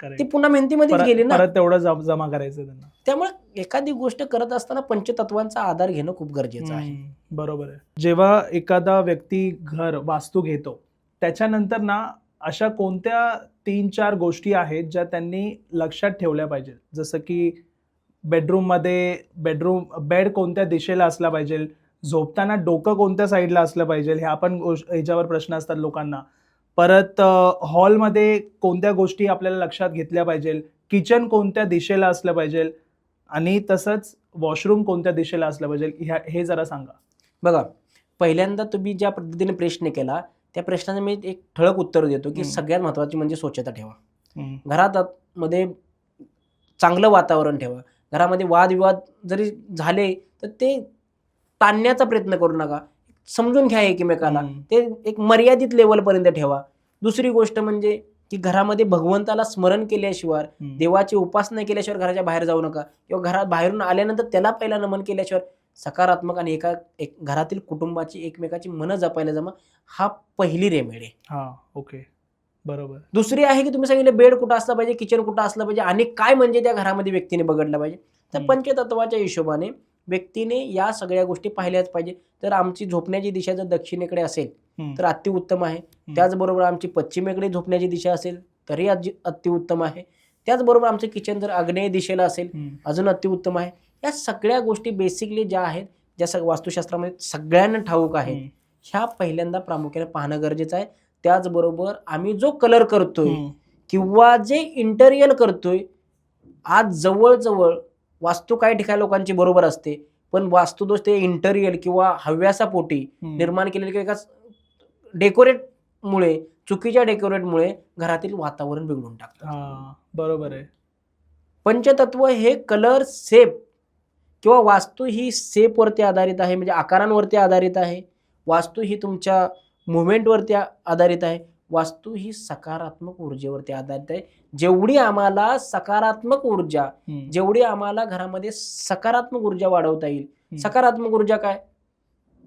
ती पुन्हा मेहनतीमध्ये गेली ना, परत तेवढं जमा करायचं त्यांना. त्यामुळे एखादी गोष्ट करत असताना पंचतत्वांचा आधार घेणं खूप गरजेचं आहे. बरोबर आहे. जेव्हा एखादा व्यक्ती घर वास्तू घेतो त्याच्यानंतर ना अशा कोणत्या 3-4 गोष्टी आहेत ज्या त्यांनी लक्षात ठेवल्या पाहिजे, जसं की बेड कोणत्या दिशेला असला पाहिजे, झोपताना डोकं कोणत्या साईडला असलं पाहिजे, ह्या पण ह्याच्यावर प्रश्न असतात लोकांना. परत हॉलमध्ये कोणत्या गोष्टी आपल्याला लक्षात घेतल्या पाहिजे, किचन कोणत्या दिशेला असलं पाहिजे आणि तसंच वॉशरूम कोणत्या दिशेला असलं पाहिजे, हे जरा सांगा. बघा, पहिल्यांदा तुम्ही ज्या पद्धतीने प्रश्न केला त्या प्रश्नाचं मी एक ठळक उत्तर देतो की सगळ्यात महत्त्वाची म्हणजे स्वच्छता ठेवा. घरात मध्ये चांगलं वातावरण ठेवा. घरामध्ये वादविवाद जरी झाले तर ते टाळण्याचा प्रयत्न करू नका, समजून घ्या एकमेकाला, ते एक मर्यादित लेवलपर्यंत ठेवा. दुसरी गोष्ट म्हणजे की घरामध्ये भगवंताला स्मरण केल्याशिवाय, देवाची उपासना केल्याशिवाय घराच्या बाहेर जाऊ नका किंवा घरात बाहेरून आल्यानंतर त्याला पहिला नमन केल्याशिवाय सकारात्मक आणि घरातील कुटुंबाची एकमेकाची मनं जपायला जमा, हा पहिली रेमेडी आहे. ओके, बरोबर. दुसरी आहे की तुम्ही सांगितलं बेड कुठं असला पाहिजे, किचन कुठं असलं पाहिजे आणि काय म्हणजे त्या घरामध्ये व्यक्तीने बघितलं पाहिजे. तर पंचतत्वाच्या हिशोबाने व्यक्तीने या सगळ्या गोष्टी पाहिल्याच पाहिजे. तर आमची झोपण्याची दिशा जर दक्षिणेकडे असेल तर अतिउत्तम आहे. त्याचबरोबर आमची पश्चिमेकडे झोपण्याची दिशा असेल तरी अतिउत्तम आहे. त्याचबरोबर आमचं किचन जर आग्नेय दिशेला असेल अजून अतिउत्तम आहे. या सगळ्या गोष्टी बेसिकली ज्या आहेत, ज्या वास्तुशास्त्रामध्ये सगळ्यांना ठाऊक आहेत, ह्या पहिल्यांदा प्रामुख्याने पाहणं गरजेचं आहे. त्याचबरोबर आम्ही जो कलर करतोय किंवा जे इंटेरियर करतोय, आज जवळजवळ वास्तू काही ठिकाणी लोकांची बरोबर असते, पण वास्तुदोष ते इंटेरियर किंवा हव्यासापोटी निर्माण केलेले किंवा एका डेकोरेटमुळे, चुकीच्या डेकोरेटमुळे घरातील वातावरण बिघडून टाकतात. बरोबर आहे. पंचतत्व हे कलर शेप किंवा वास्तू ही शेपवरती आधारित आहे, म्हणजे आकारांवरती आधारित आहे. वास्तू ही तुमच्या मुवमेंटवरती आधारित आहे. वास्तू ही सकारात्मक ऊर्जेवरती आधारित आहे. जेवढी आम्हाला सकारात्मक ऊर्जा, जेवढी आम्हाला घरामध्ये सकारात्मक ऊर्जा वाढवता येईल. सकारात्मक ऊर्जा काय,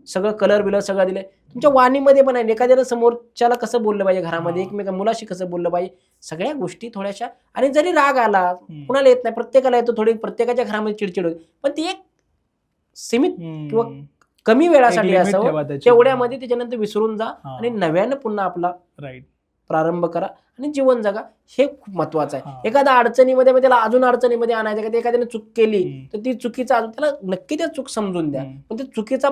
सगळं कलर बिलर सगळं दिलंय तुमच्या वाणीमध्ये पण आहे. एखाद्याला समोरच्याला कसं बोललं पाहिजे, घरामध्ये एकमेका मुलाशी कसं बोललं पाहिजे, सगळ्या गोष्टी थोड्याशा. आणि जरी राग आला, कुणाला येत नाही, प्रत्येकाला येतो, थोडी प्रत्येकाच्या घरामध्ये चिडचिड होते, पण ती एक सीमित किंवा कमी वेळासाठी असावं. तेवढ्यामध्ये त्याच्यानंतर विसरून जा आणि नव्यानं पुन्हा आपला प्रारंभ करा आणि जीवन जगा. हे खूप महत्वाचं आहे. एखाद्या अडचणीमध्ये त्याला अजून अडचणीमध्ये आणायचं, एखाद्याने चूक केली तर ती चुकीचा त्याला नक्की त्या चूक समजून द्या, पण त्या चुकीचा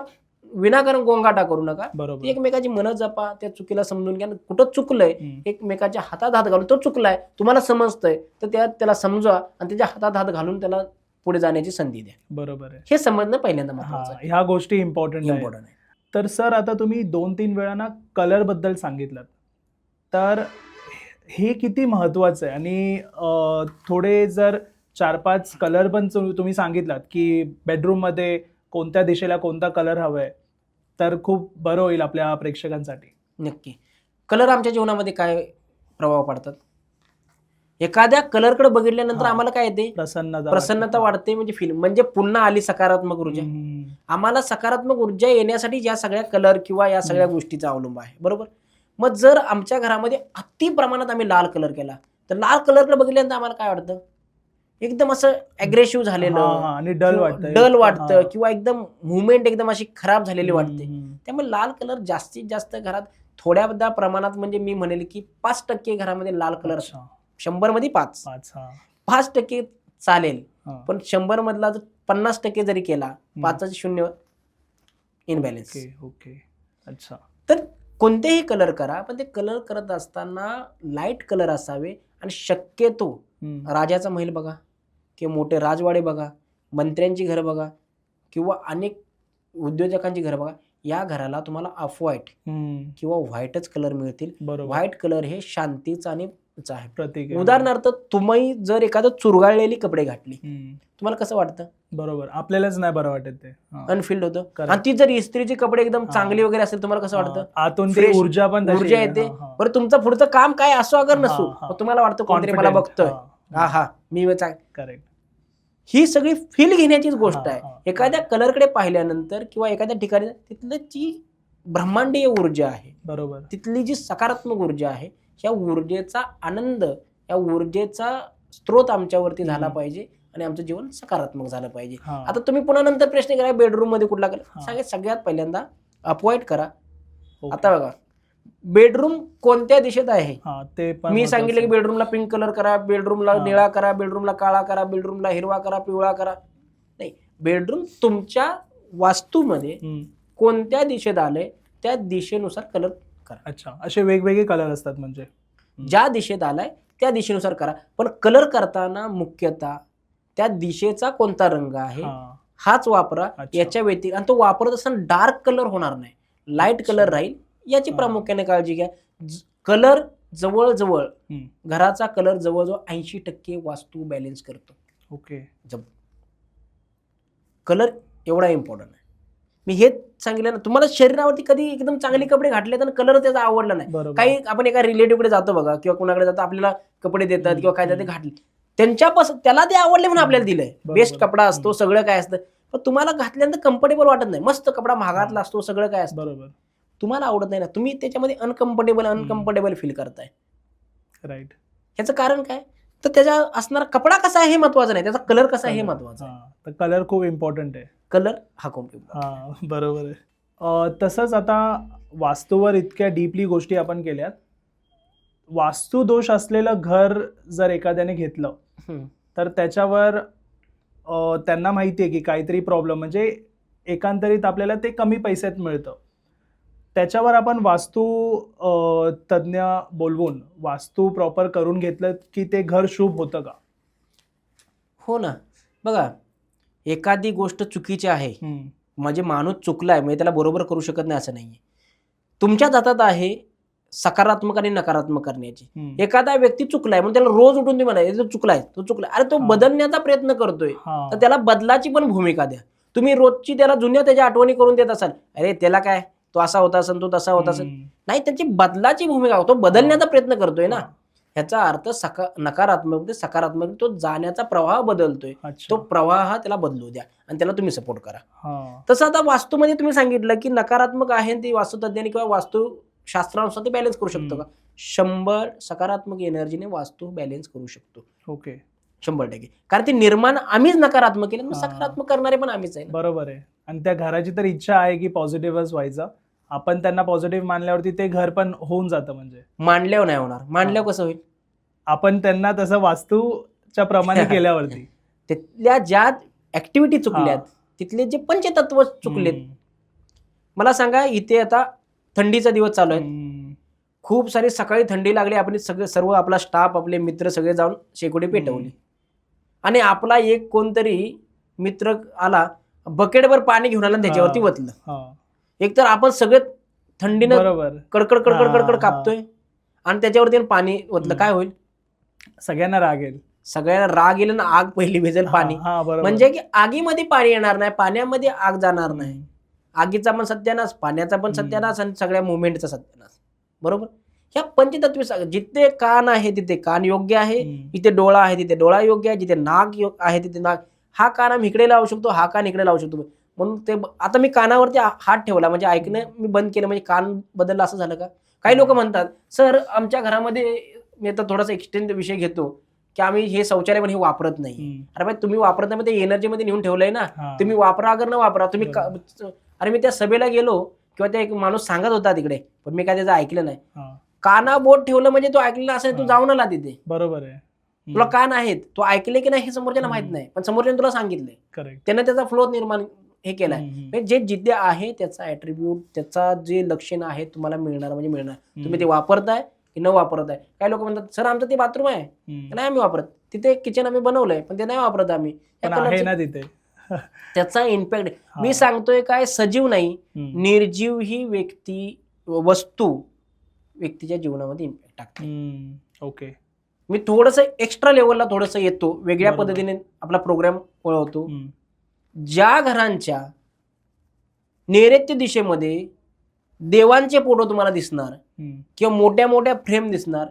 विनाकारण गोंगाटा करू नका. एकमेकाची मनं जपा, त्या चुकीला समजून घ्या. कुठं चुकलंय एकमेकाच्या हातात हात घालून, तो चुकलाय तुम्हाला समजतंय तर त्याला समजवा आणि त्याच्या हातात हात घालून त्याला पुढे जाण्याची संधी द्या. बरोबर आहे. हे समजणं पहिल्यांदा महत्त्वाचं आहे. ह्या गोष्टी इम्पॉर्टंट आहे. तर सर, आता तुम्ही 2-3 वेळा ना कलर बद्दल सांगितलं, तर हे किती महत्वाचं आहे आणि थोडे जर 4-5 कलर पण तुम्ही सांगितलात की बेडरूम मध्ये कोणत्या दिशेला कोणता कलर हवाय, तर खूप बरं होईल आपल्या प्रेक्षकांसाठी. नक्की. कलर आमच्या जीवनामध्ये काय प्रभाव पडतात, एखाद्या कलरकडे बघितल्यानंतर आम्हाला काय येते, प्रसन्नता वाढते, म्हणजे फील, म्हणजे पुन्हा आली सकारात्मक ऊर्जा. आम्हाला सकारात्मक ऊर्जा येण्यासाठी या सगळ्या कलर किंवा या सगळ्या गोष्टीचा अवलंब आहे. बरोबर. मग जर आमच्या घरामध्ये अति प्रमाणात आम्ही लाल कलर केला तर लाल कलरकडे बघितल्यानंतर आम्हाला काय वाटतं, एकदम असं अग्रेसिव्ह झालेलं आणि डल वाटतं, डल वाटतं किंवा एकदम मुवमेंट एकदम अशी खराब झालेली वाटते. त्यामुळे लाल कलर जास्तीत जास्त घरात थोड्या प्रमाणात, म्हणजे मी म्हणेल की 5% घरामध्ये लाल कलर, 100 मध्ये 5% चालेल. पण 100 मधला जर 50% जरी केला, 5चं 0 इनबॅलन्स. ओके. अच्छा. तर कोणतेही कलर करा, पण ते कलर करत असताना लाईट कलर असावे. आणि शक्यतो राजाचा महल बघा किंवा मोठे राजवाडे बघा, मंत्र्यांची घरं बघा किंवा अनेक उद्योजकांची घरं बघा, या घराला तुम्हाला ऑफ व्हाईट किंवा व्हाईटच कलर मिळतील. व्हाईट कलर हे शांतीचा आणि आहे प्रतीक. उदाहरणार्थ तुम्ही जर एखादं चुरगाळलेली कपडे घातली, तुम्हाला कसं वाटतं? बरोबर, आपल्यालाच नाही बरं वाटत, ते अनफिल्ड होतं. आणि ती जर इस्त्रीची कपडे एकदम चांगली वगैरे असेल, तुम्हाला कसं वाटतं? आतून ऊर्जा येते. बरं, तुमचं पुढचं काम काय असो अगर नसो, तुम्हाला वाटतं कोणतरी मला बघतोय, मी करेक्ट. ही सगळी फील घेण्याचीच गोष्ट आहे. एखाद्या कलरकडे पाहिल्यानंतर किंवा एखाद्या ठिकाणी तिथलं जी ब्रह्मांडीय ऊर्जा आहे, बरोबर, तिथली जी सकारात्मक ऊर्जा आहे, या ऊर्जेचा आनंद, या ऊर्जेचा स्त्रोत आमच्यावरती झाला पाहिजे आणि आमचं जीवन सकारात्मक झालं पाहिजे. आता तुम्ही पुन्हा नंतर प्रश्न करा बेडरूम मध्ये कुठला कलर, सगळ्यात पहिल्यांदा अवॉइड करा. आता बघा, बेडरूम कोणत्या दिशेत आहे ते मी सांगितलं की बेडरूमला पिंक कलर करा, बेडरूमला निळा करा, बेडरूमला काळा करा, बेडरूमला हिरवा करा, पिवळा करा. नाही, बेडरूम तुमच्या वास्तूमध्ये कोणत्या दिशेत आलंय त्या दिशेनुसार कलर करा. अच्छा, असे वेगवेगळे कलर असतात, म्हणजे ज्या दिशेत आलाय त्या दिशेनुसार करा. पण कलर करताना मुख्यतः त्या दिशेचा कोणता रंग आहे हाच वापरा. याच्या व्यतिरिक्त, आणि तो वापरत असताना डार्क कलर होणार नाही, लाईट कलर राहील, याची प्रामुख्याने काळजी घ्या. कलर जवळजवळ, घराचा कलर जवळजवळ 80% वास्तू बॅलन्स करतो. ओके. कलर एवढा इम्पॉर्टंट आहे. मी हेच सांगितलं ना तुम्हाला. शरीरावरती कधी एकदम चांगले कपडे घातले तर कलर त्याचा आवडला नाही. काही आपण एका रिलेटिव्हकडे जातो बघा किंवा कुणाकडे जातो, आपल्याला कपडे देतात किंवा काय ते घातले, त्यांच्यापासून त्याला ते आवडले म्हणून आपल्याला दिलंय. बेस्ट कपडा असतो, सगळं काय असतं, पण तुम्हाला घातल्यानंतर कम्फर्टेबल वाटत नाही. मस्त कपडा महागातला असतो, सगळं काय असतं, बरोबर, तुम्हाला आवडत नाही ना, तुम्ही त्याच्यामध्ये अनकम्फर्टेबल फील करताय. राईट. ह्याचं कारण काय? तर त्याचा असणारा कपडा कसा आहे हे महत्वाचं नाही, त्याचा कलर कसा आहे हे महत्वाचं आहे. तर कलर खूप इम्पॉर्टंट आहे. कलर हा खूप इम्पॉर्टंट. बरोबर आहे. तसंच आता वास्तूवर इतक्या डीपली गोष्टी आपण केल्यात. वास्तू दोष असलेलं घर जर एखाद्याने घेतलं तर त्याच्यावर त्यांना माहिती आहे की काहीतरी प्रॉब्लेम, म्हणजे एकांतरित आपल्याला ते कमी पैशात मिळतं, त्याच्यावर आपण वास्तू तज्ञ बोलवून वास्तू प्रॉपर करून घेतलं की ते घर शुभ होतं का? हो ना. बघा, एखादी गोष्ट चुकीची आहे, म्हणजे माणूस चुकलाय म्हणजे त्याला बरोबर करू शकत नाही असं नाहीये. तुमच्या जातात आहे सकारात्मक आणि नकारात्मक करण्याची. एखादा व्यक्ती चुकलाय म्हणून त्याला रोज उठून तुम्ही म्हणा चुकलाय, तो चुकलाय, अरे तो बदलण्याचा प्रयत्न करतोय, तर त्याला बदलाची पण भूमिका द्या. तुम्ही रोजची त्याला जुन्या त्याच्या आठवणी करून देत असाल, अरे त्याला काय, तो असा होता असेल, तो तसा होता असेल, नाही, त्यांची बदलाची भूमिका, तो बदलण्याचा प्रयत्न करतोय ना. ह्याचा अर्थ नकारात्मक ते सकारात्मक, तो जाण्याचा प्रवाह बदलतोय, तो प्रवाह त्याला बदलू द्या आणि त्याला तुम्ही सपोर्ट करा. तसं आता वास्तूमध्ये तुम्ही सांगितलं की नकारात्मक आहे, ती वास्तुतज्ञानी किंवा वास्तुशास्त्रानुसार ते बॅलन्स करू शकतो का? 100 सकारात्मक एनर्जीने वास्तू बॅलन्स करू शकतो. ओके. 100%. कारण ते निर्माण आम्हीच नकारात्मक केलं, सकारात्मक करणारे पण आम्हीच आहे. बरोबर आहे. आणि त्या घराची तर इच्छा आहे की पॉझिटिव्हच व्हायचं. आपण त्यांना पॉझिटिव्ह मानल्यावरती ते घर पण होऊन जातं. म्हणजे मानल्यावर नाही होणार, मानल्यावर कसं होईल? आपण त्यांना तसं वास्तूच्या प्रमाणे केल्यावरती तिथल्या ज्या ऍक्टिव्हिटी चुकल्यात, तिथले जे पंचतत्व चुकलेत. मला सांगा, इथे आता थंडीचा दिवस चालू आहे, खूप सारी सकाळी थंडी लागली, आपण सर्व आपला स्टाफ, आपले मित्र सगळे जाऊन शेकोटी पेटवली, आणि आपला एक कोणतरी मित्र आला, बकेटभर पाणी घेऊन आला, त्याच्यावरती वतलं. एकतर आपण सगळे थंडीनं कडकड कडकड कडकड कापतोय आणि त्याच्यावरती पाणी वतलं, काय होईल? सगळ्यांना राग येईल. सगळ्यांना राग येईल ना, आग पहिली भिजेल पाणी. म्हणजे की आगीमध्ये पाणी येणार नाही, पाण्यामध्ये आग जाणार नाही. आगीचा पण सत्यानाश, पाण्याचा पण सत्यानाश आणि सगळ्या मुवमेंटचा सत्यानाश. बरोबर. ह्या पंचतत्व, जिथे कान आहे तिथे कान योग्य आहे, जिथे डोळा आहे तिथे डोळा योग्य आहे, जिथे नाक आहे तिथे नाक. हा कान आम्ही इकडे लावू शकतो, हा कान इकडे लावू शकतो. म्हणून ते आता मी कानावरती हात ठेवला म्हणजे ऐकणं मी बंद केलं, म्हणजे कान बदलला असं झालं का? काही लोक म्हणतात सर आमच्या घरामध्ये, मी आता थोडासा एक्सटेंड विषय घेतो, की आम्ही हे शौचालय पण हे वापरत नाही. अरे भाई तुम्ही वापरत नाही, ते एनर्जी मध्ये नेऊन ठेवलंय ना, तुम्ही वापरा अगर न वापरा तुम्ही अरे मी त्या सभेला गेलो किंवा त्या एक माणूस सांगत होता तिकडे, पण मी काय त्याचं ऐकलं नाही. काना बोट ठेवलं म्हणजे तो ऐकलेला असेल, तू जाऊन आला तिथे, बरोबर आहे, तुला कान आहेत, तू ऐकले की नाही हे समोरच्याला माहित नाही, पण समोरच्याने तुला सांगितलंय, करेक्ट, त्यानं त्याचा फ्लो निर्माण हे केलाय. जे जिद्द आहे त्याचा ऍट्रिब्यूट, त्याचा जे लक्षण आहे तुम्हाला मिळणार म्हणजे मिळणार. तुम्ही ते वापरताय की न वापरताय. काही लोक म्हणतात सर आमचं ते बाथरूम आहे, नाही आम्ही वापरत, तिथे किचन आम्ही बनवलंय पण ते नाही वापरत आम्ही, तिथे त्याचा इम्पॅक्ट. मी सांगतोय काय, सजीव नाही निर्जीव ही वस्तू व्यक्तीच्या जीवनामध्ये इम्पॅक्ट टाकते. ओके, मी थोडंसं एक्स्ट्रा लेवलला थोडंसं येतो, वेगळ्या पद्धतीने आपला प्रोग्राम वळवतो. ज्या घरांच्या नैऋत्य दिशेमध्ये देवांचे फोटो तुम्हाला दिसणार किंवा मोठ्या मोठ्या फ्रेम दिसणार,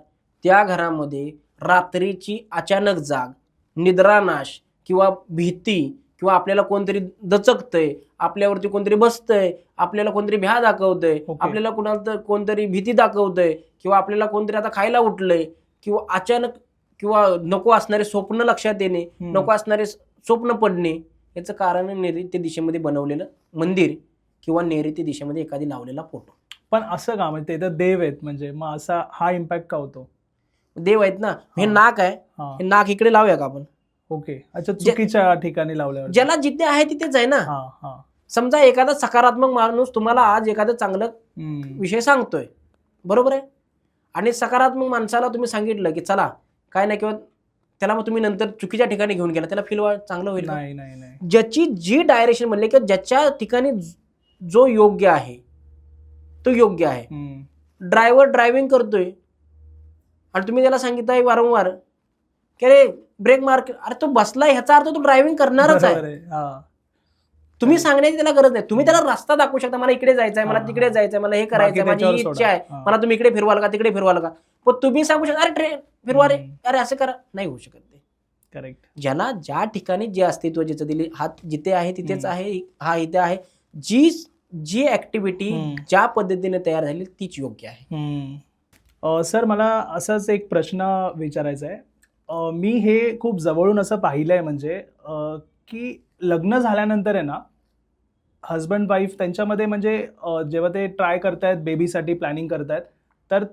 त्या घरामध्ये रात्रीची अचानक जाग, निद्रानाश किंवा भीती, किंवा आपल्याला कोणतरी दचकतंय, आपल्यावरती कोणतरी बसतंय, आपल्याला कोणतरी भ्या दाखवतंय, आपल्याला कुणाला कोणतरी भीती दाखवतंय, किंवा आपल्याला कोणतरी आता खायला उठलंय, किंवा अचानक किंवा नको असणारे स्वप्न लक्षात येणे, नको असणारे स्वप्न पडणे, याचं कारण नैऋत्य दिशेमध्ये बनवलेलं मंदिर किंवा नैऋत्य दिशेमध्ये एखादी लावलेला फोटो. पण असं का, म्हणजे ते तर देव आहेत, म्हणजे मग असा हा इम्पॅक्ट का होतो? देव आहेत ना, हे नाक आहे, हे नाक इकडे लावूया का आपण? ओके, अच्छा, चुकीच्या ठिकाणी लावल्यावर ज्याला जिथे आहे तिथेच आहे ना. समजा एखादा सकारात्मक माणूस तुम्हाला आज एखादं चांगलं विषय सांगतोय, बरोबर आहे, आणि सकारात्मक माणसाला तुम्ही सांगितलं की चला काय नाही, किंवा त्याला मग तुम्ही नंतर चुकीच्या ठिकाणी घेऊन गेला, त्याला फील चांगलं होईल? नाही. ज्याची जी डायरेक्शन म्हणले की ज्याच्या ठिकाणी जो योग्य आहे तो योग्य आहे. ड्रायव्हर ड्रायव्हिंग करतोय आणि तुम्ही त्याला सांगितलंय वारंवार की अरे ब्रेक मार, अरे तो बसलाय ह्याचा अर्थ तो ड्रायव्हिंग करणारच आहे. तुम्ही सांगण्याची त्याला गरज नाही, तुम्ही त्याला रस्ता दाखवू शकता, मला इकडे जायचंय, मला तिकडे जायचंय, मला हे करायचंय, माझी ही इच्छा आहे, मला तुम्ही इकडे फिरवाल का तिकडे फिरवाल का, पण तुम्ही सांगू शकता अरे ट्रेन फिरवा रे, अरे असं करा, नाही होऊ शकत ते. करेक्ट. ज्याला ज्या ठिकाणी जे अस्तित्व ज्याचं दिले, हात जिथे आहे तिथेच आहे, हा इथे आहे, जी ऍक्टिव्हिटी ज्या पद्धतीने तयार झाली तीच योग्य आहे. सर मला असाच एक प्रश्न विचारायचा आहे. मी हे खूप जवळून असं पाहिलंय, म्हणजे की लग्न झाल्यानंतर आहे ना, हजबंड वाईफ त्यांच्यामध्ये म्हणजे जेव्हा ते ट्राय करतायत बेबीसाठी प्लॅनिंग करतायत, तर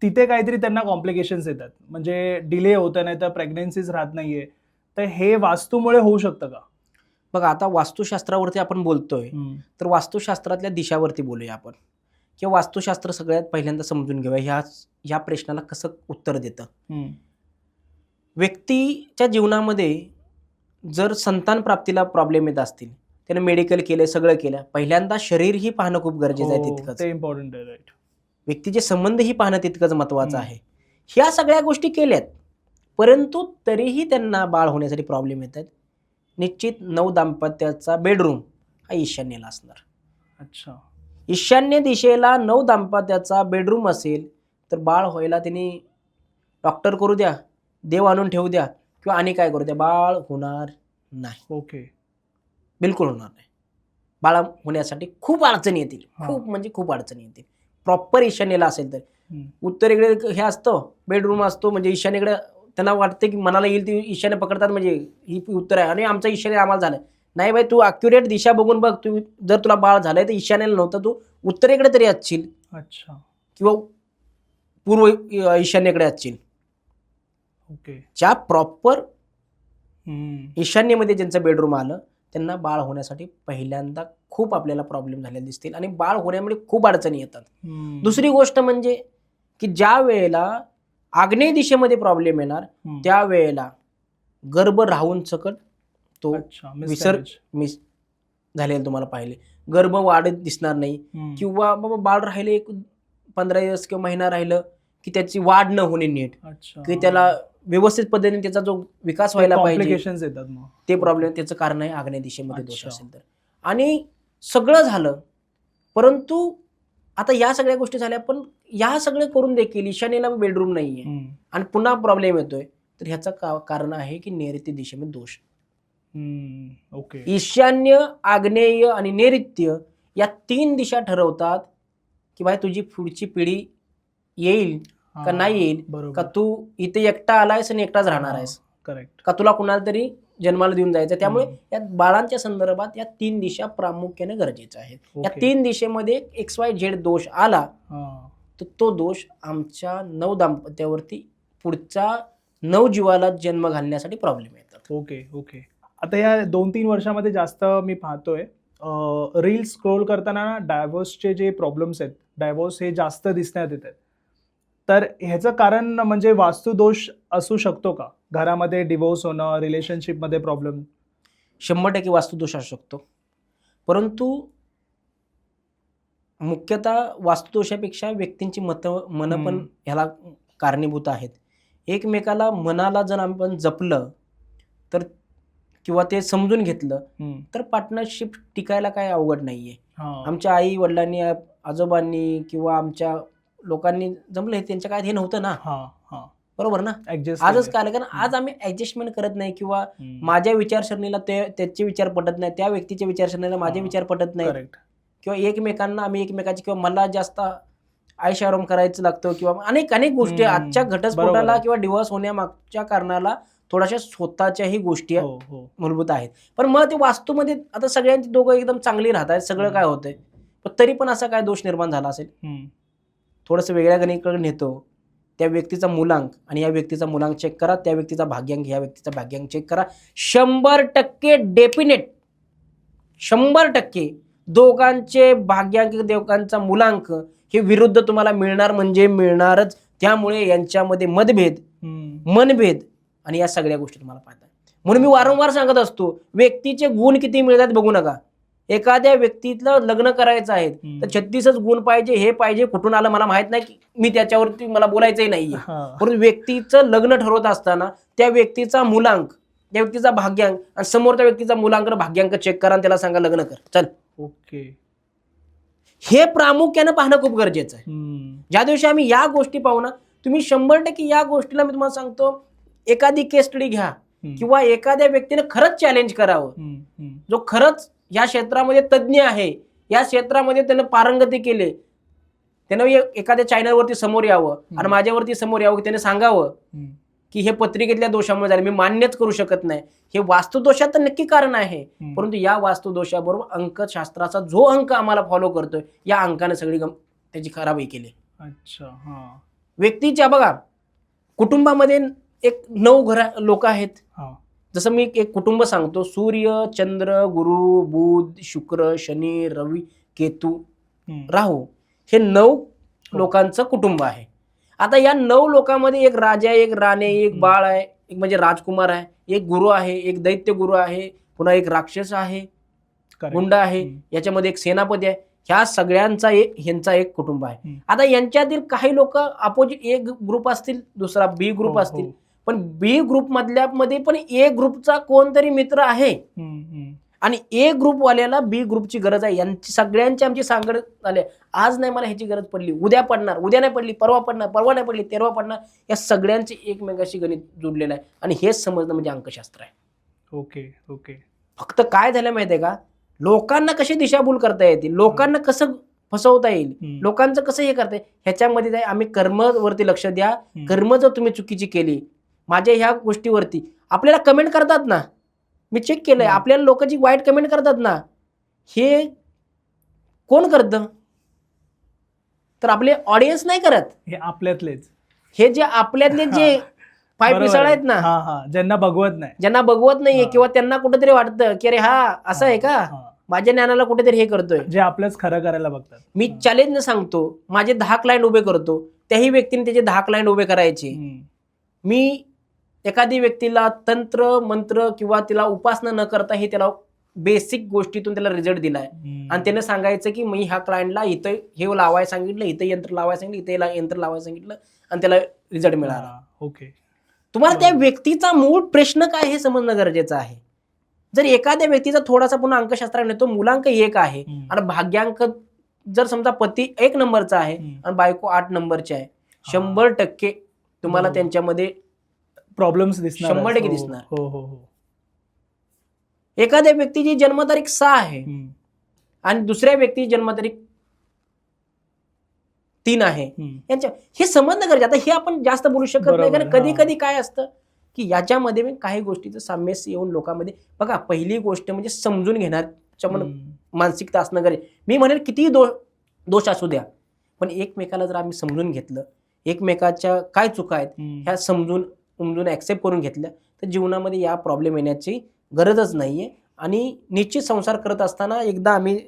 तिथे काहीतरी त्यांना कॉम्प्लिकेशन्स येतात, म्हणजे डिले होतं, नाही तर प्रेग्नन्सीज राहत नाहीये. तर हे वास्तूमुळे होऊ शकतं का? बघा, आता वास्तुशास्त्रावरती आपण बोलतोय, तर वास्तुशास्त्रातल्या दिशावरती बोलूया आपण, किंवा वास्तुशास्त्र सगळ्यात पहिल्यांदा समजून घेऊया ह्या प्रश्नाला कसं उत्तर देतं. व्यक्तीच्या जीवनामध्ये जर संतान प्राप्तीला प्रॉब्लेम येत असतील, त्याने मेडिकल केलं, सगळं केलं, पहिल्यांदा शरीरही पाहणं खूप गरजेचं आहे तितकंच. ते इम्पॉर्टंट आहे, राईट. व्यक्तीचे संबंधही पाहणं तितकंच महत्वाचं आहे. ह्या सगळ्या गोष्टी केल्यात, परंतु तरीही त्यांना बाळ होण्यासाठी प्रॉब्लेम येतात. निश्चित नव दाम्पत्याचा बेडरूम हा ईशान्येला असणार. अच्छा, ईशान्य दिशेला नव दाम्पत्याचा बेडरूम असेल तर बाळ व्हायला त्यांनी डॉक्टर करू द्या, देव आणून ठेवू द्या, किंवा आणि काय करू द्या, बाळ होणार नाही. ओके, बिलकुल होणार नाही. बाळ होण्यासाठी खूप अडचणी येतील, खूप म्हणजे खूप अडचणी येतील. प्रॉपर ईशान्येला असेल तर. उत्तरेकडे हे असतं बेडरूम असतो, म्हणजे ईशान्येकडे त्यांना वाटतं की मनाला येईल ती ईशान्य पकडतात, म्हणजे ही उत्तर आहे आणि आमचं ईशान्य आम्हाला झालं. नाही बाई, तू अक्युरेट दिशा बघून बघ, तू जर तुला बाळ झालंय तर ईशान्येला नव्हतं, तू उत्तरेकडे तरी असशील. अच्छा, किंवा पूर्व ईशान्येकडे असशील. ओके. ज्या प्रॉपर ईशान्येमध्ये ज्यांचं बेडरूम आलं त्यांना बाळ होण्यासाठी पहिल्यांदा खूप आपल्याला प्रॉब्लेम झालेले दिसतील, आणि बाळ होण्यामुळे खूप अडचणी येतात. दुसरी गोष्ट म्हणजे की ज्या वेळेला आग्नेय दिशेमध्ये प्रॉब्लेम येणार त्यावेळेला गर्भ राहून सकट तो मिस झालेला तुम्हाला पाहिले, गर्भ वाढत दिसणार नाही, किंवा बाबा बाळ राहिले एक 15 दिवस किंवा महिना राहिलं की त्याची वाढ न होणे नीट, की त्याला व्यवस्थित पद्धतीने त्याचा जो विकास व्हायला पाहिजे ते प्रॉब्लेम, त्याचं कारण आहे आग्नेय दिशेमध्ये दोष असेल तर. आणि सगळं झालं, परंतु आता या सगळ्या गोष्टी झाल्या, पण या सगळं करून देखील ईशान्येला बेडरूम नाहीये आणि पुन्हा प्रॉब्लेम येतोय, तर ह्याचं कारण आहे की नैऋत्य दिशेमध्ये दोष. ओके. ईशान्य, आग्नेय आणि नैऋत्य या 3 दिशा ठरवतात की भाई तुझी पुढची पिढी येईल का नाही येईल, का बरोबर. तू इथे एकटा आलायस आणि एकटाच राहणार आहेस, करेक्ट. का तुला कुणाला तरी जन्माला देऊन जायचं. त्यामुळे या बाळांच्या संदर्भात या 3 दिशा प्रामुख्याने गरजेच्या आहेत. या ओके. 3 दिशेमध्ये XYZ दोष आला हा. तर तो दोष आमच्या नवदाम्पत्यावरती पुढच्या नवजीवाला जन्म घालण्यासाठी प्रॉब्लेम येतात. Okay okay. आता या 2-3 वर्षामध्ये जास्त मी पाहतोय रील्स स्क्रोल करताना डायव्होर्सचे जे प्रॉब्लेम्स आहेत, डायव्होर्स हे जास्त दिसण्यात येत आहेत. तर ह्याचं कारण म्हणजे वास्तुदोष असू शकतो का? घरामध्ये डिवोर्स होणं, रिलेशनशिपमध्ये प्रॉब्लेम? 100% वास्तुदोष असू शकतो, परंतु मुख्यतः वास्तुदोषापेक्षा व्यक्तींची मनं पण ह्याला कारणीभूत आहेत. एकमेकाला मनाला जर आपण जपलं तर किंवा ते समजून घेतलं तर पार्टनरशिप टिकायला काय अवघड नाहीये. आमच्या आई वडिलांनी, आजोबांनी किंवा आमच्या लोकांनी जमलं, हे त्यांच्या काळात हे नव्हतं ना. बरोबर ना. आजच काय, कारण आज आम्ही ऍडजस्टमेंट करत नाही किंवा माझ्या विचारसरणीला त्याचे विचार पटत नाही, त्या व्यक्तीच्या विचारसरणीला माझे विचार पटत नाही, किंवा एकमेकांना आम्ही एकमेकाची, किंवा मला जास्त आयशाराम करायचं लागतं, किंवा अनेक अनेक गोष्टी आजच्या घटस्फोटाला किंवा डिव्होर्स होण्यामागच्या कारणाला थोड्याशा स्वतःच्याही गोष्टी मूलभूत आहेत. पण मग ते वास्तूमध्ये आता सगळ्यांची दोघं एकदम चांगली राहतात, सगळं काय होतंय, पण तरी पण असा काय दोष निर्माण झाला असेल, थोडंसं वेगळ्या गणिताकडे नेतो. त्या व्यक्तीचा मूलांक आणि या व्यक्तीचा मूलांक चेक करा, त्या व्यक्तीचा भाग्यांक ह्या व्यक्तीचा भाग्यांक चेक करा. 100% डेफिनेट, 100% दोघांचे भाग्यांक, दोघांचा मूलांक हे विरुद्ध तुम्हाला मिळणार म्हणजे मिळणारच. त्यामुळे यांच्यामध्ये मतभेद, मनभेद आणि या सगळ्या गोष्टी तुम्हाला पाहतात. म्हणून मी वारंवार सांगत असतो, व्यक्तीचे गुण किती मिळतात बघू नका. एखाद्या व्यक्तीतलं लग्न करायचं आहे तर 36च गुण पाहिजे, हे पाहिजे, कुठून आलं मला माहित नाही, की मी त्याच्यावरती मला बोलायचंही नाहीये. परंतु व्यक्तीचं लग्न ठरवत असताना त्या व्यक्तीचा मूलांक, त्या व्यक्तीचा भाग्यांक आणि समोरच्या व्यक्तीचा मूलांक भाग्यांक चेक करा आणि त्याला सांगा लग्न कर, चल. ओके. हे प्रामुख्यानं पाहणं खूप गरजेचं आहे. ज्या दिवशी आम्ही या गोष्टी पाहू ना, तुम्ही 100% या गोष्टीला मी तुम्हाला सांगतो, एखादी केस स्टडी घ्या किंवा एखाद्या व्यक्तीने खरंच चॅलेंज करावं, जो खरंच या क्षेत्रामध्ये तज्ज्ञ आहे, या क्षेत्रामध्ये त्यानं पारंगती केले, त्यानं एखाद्या चॅनलवरती समोर यावं आणि माझ्यावरती समोर यावं, त्याने सांगावं की हे पत्रिकेतल्या दोषामुळे झाले, मी मान्यच करू शकत नाही, हे वास्तुदोषात तर नक्की कारण आहे. परंतु या वास्तुदोषाबरोबर अंकशास्त्राचा जो अंक आम्हाला फॉलो करतोय, या अंकाने सगळी त्याची खराबी केली. अच्छा. व्यक्तीच्या बघा, कुटुंबामध्ये एक 9 लोक आहेत. जसं मी एक कुटुंब सांगतो, सूर्य, चंद्र, गुरु, बुध, शुक्र, शनी, रवी, केतू, राहू, हे 9 लोकांचं कुटुंब आहे. आता या 9 लोकांमध्ये एक राजा, एक राणे, एक बाळ आहे, एक म्हणजे राजकुमार आहे, एक गुरु आहे, एक दैत्य गुरु आहे, पुन्हा एक राक्षस आहे, गुंड आहे, याच्यामध्ये एक सेनापती आहे. ह्या सगळ्यांचा ह्यांचा एक कुटुंब आहे. आता यांच्यातील काही लोक अपोजिट, एक ग्रुप असतील, दुसरा बी ग्रुप असतील, पण बी ग्रुप मधल्या मध्ये पण ए ग्रुपचा कोणतरी मित्र आहे आणि ए ग्रुप वाल्याला बी ग्रुपची गरज आहे. यांची सगळ्यांची आमची सांगड झाली. आज नाही मला ह्याची गरज पडली, उद्या पडणार, उद्या नाही पडली परवा पडणार, परवा नाही पडली तेरवा पडणार. या सगळ्यांचे एकमेकाशी गणित जुडलेलं आहे आणि हेच समजणं म्हणजे अंकशास्त्र आहे. Okay okay. फक्त काय झालं माहितीये का, लोकांना कशी दिशाभूल करता येतील, लोकांना कसं फसवता येईल, लोकांचं कसं हे करता येईल, ह्याच्यामध्ये आम्ही कर्मवरती लक्ष द्या. कर्म जर तुम्ही चुकीची केली, माझ्या ह्या गोष्टीवरती आपल्याला कमेंट करतात ना, मी चेक केलंय, आपल्याला लोक जी वाईट कमेंट करतात ना, हे कोण करतं, तर आपले ऑडियन्स नाही करत, हे आपल्यातलेच, हे जे आपल्यातले जे पाय पिसाळ आहेत ना, ज्यांना बघवत नाहीये किंवा त्यांना कुठेतरी वाटतं की अरे हा असं आहे का, माझ्या ज्ञानाला कुठेतरी हे करतोय, जे आपलंच खरं करायला बघतात. मी चॅलेंज सांगतो, माझे 10 क्लायंट उभे करतो, त्याही व्यक्तीने त्याचे 10 क्लायंट उभे करायचे. मी एखादी व्यक्तीला तंत्र मंत्र किंवा तिला उपासना न करता हे त्याला बेसिक गोष्टीतून त्याला रिझल्ट दिलाय आणि त्याने सांगायचं की मी ह्या क्लायंटला इथं हे लावायला सांगितलं, इथं यंत्र लावायला सांगितलं, इथे यंत्र लावायला सांगितलं आणि त्याला रिझल्ट मिळाला. ओके. तुम्हाला त्या व्यक्तीचा मूळ प्रश्न काय हे समजणं गरजेचं आहे. जर एखाद्या व्यक्तीचा थोडासा पुन्हा अंकशास्त्राने तो मूलांक 1 आहे आणि भाग्यांक जर समजा पती 1 नंबरचा आहे आणि बायको 8 नंबरची आहे, 100% तुम्हाला त्यांच्यामध्ये प्रॉब्लेम्स दिसणार, 100% दिसणार. हो हो हो. एखाद्या व्यक्तीची जन्मतारीख 6 आहे आणि दुसऱ्या व्यक्तीची जन्मतारीख 3 आहे यांच्या हे समजणं गरजेचं. आता हे आपण जास्त बोलू शकत नाही, बरोबर, कारण कधी कधी काय असतं की याच्यामध्ये मी काही गोष्टीचं साम्यस्य येऊन लोकांमध्ये बघा, पहिली गोष्ट म्हणजे समजून घेण्याच्या मानसिकता असणं गरजेचं. मी म्हणेन कितीही दोष असू द्या, पण एकमेकाला जर आम्ही समजून घेतलं, एकमेकाच्या काय चुका आहेत ह्या समजून ऍक्सेप्ट करून घेतल्या, तर जीवनामध्ये या प्रॉब्लेम येण्याची गरजच नाहीये. आणि निश्चित संसार करत असताना एकदा आम्ही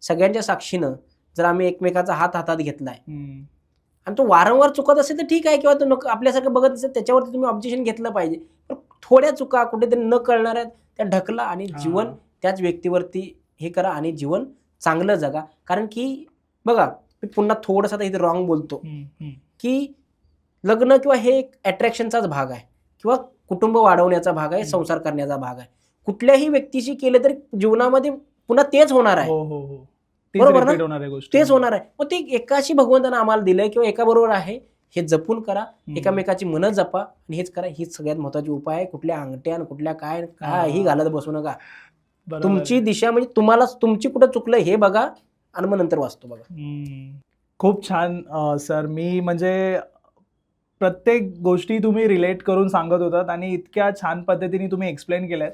सगळ्यांच्या साक्षीनं जर आम्ही एकमेकाचा हात हातात घेतलाय आणि तो वारंवार चुकत असेल तर ठीक आहे, किंवा तो नको आपल्यासारखं बघत असेल त्याच्यावरती तुम्ही ऑब्जेक्शन घेतलं पाहिजे. पण थोड्या चुका कुठेतरी न कळणाऱ्या त्या ढकला आणि जीवन त्याच व्यक्तीवरती हे करा आणि जीवन चांगलं जगा. कारण की बघा, मी पुन्हा थोडंसं आता इथे रॉंग बोलतो की लग्न किंवा हे एक अट्रॅक्शनचाच भाग आहे, किंवा कुटुंब वाढवण्याचा भाग आहे, संसार करण्याचा भाग आहे. कुठल्याही व्यक्तीशी केलं तरी जीवनामध्ये पुन्हा तेच होणार आहे. बरोबर ना, तेच होणार आहे. मग ते एकाशी भगवंतानं आम्हाला दिलंय किंवा एका बरोबर आहे, हे जपून करा, एकामेकाची मनं जपा आणि हेच करा. हीच सगळ्यात महत्वाची उपाय आहे. कुठल्या अंगठ्या कुठल्या काही घालत बसू नका. तुमची दिशा म्हणजे तुम्हाला तुमची कुठं चुकलं हे बघा आणि मग नंतर वाचतो बघा. खूप छान सर. मी म्हणजे प्रत्येक गोष्टी तुम्ही रिलेट करून सांगत होतात आणि इतक्या छान पद्धतीने तुम्ही एक्सप्लेन केल्यात.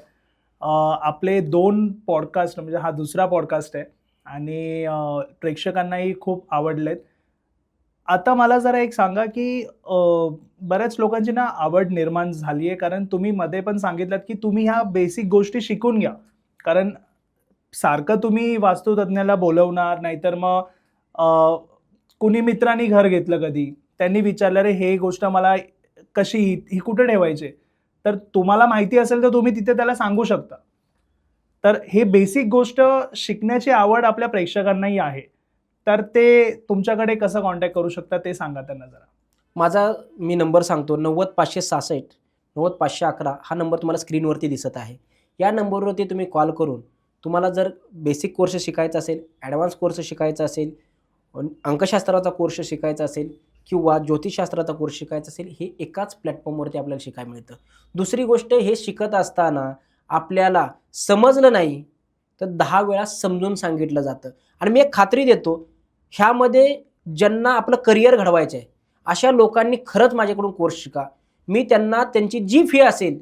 आपले 2 पॉडकास्ट म्हणजे हा दुसरा पॉडकास्ट आहे आणि प्रेक्षकांनाही खूप आवडलेत. आता मला जरा एक सांगा की बऱ्याच लोकांची ना आवड निर्माण झाली आहे, कारण तुम्ही मध्ये पण सांगितलं की तुम्ही ह्या बेसिक गोष्टी शिकून घ्या. कारण सारखं तुम्ही वास्तुतज्ञाला बोलवणार, नाहीतर मग कुणी मित्रांनी घर घेतलं कधी, त्यांनी विचारलं रे हे गोष्ट मला कशी ही कुठे ठेवायची, तर तुम्हाला माहिती असेल तर तुम्ही तिथे त्याला सांगू शकता. तर हे बेसिक गोष्ट शिकण्याची आवड आपल्या प्रेक्षकांनाही आहे, तर ते तुमच्याकडे कसं कॉन्टॅक्ट करू शकता ते सांगा त्यांना जरा. मी नंबर सांगतो, 90-566 90-511 हा नंबर तुम्हाला स्क्रीनवरती दिसत आहे. या नंबरवरती तुम्ही कॉल करून तुम्हाला जर बेसिक कोर्स शिकायचा असेल, ॲडव्हान्स कोर्स शिकायचा असेल, अंकशास्त्राचा कोर्स शिकायचा असेल किंवा ज्योतिषशास्त्राचा कोर्स शिकायचा असेल, हे एकाच प्लॅटफॉर्मवरती आपल्याला शिकायला मिळतं. दुसरी गोष्ट, हे शिकत असताना आपल्याला समजलं नाही तर 10 वेळा समजून सांगितलं जातं. आणि मी एक खात्री देतो, ह्यामध्ये ज्यांना आपलं करिअर घडवायचं आहे अशा लोकांनी खरंच माझ्याकडून कोर्स शिका. मी त्यांना त्यांची जी फी असेल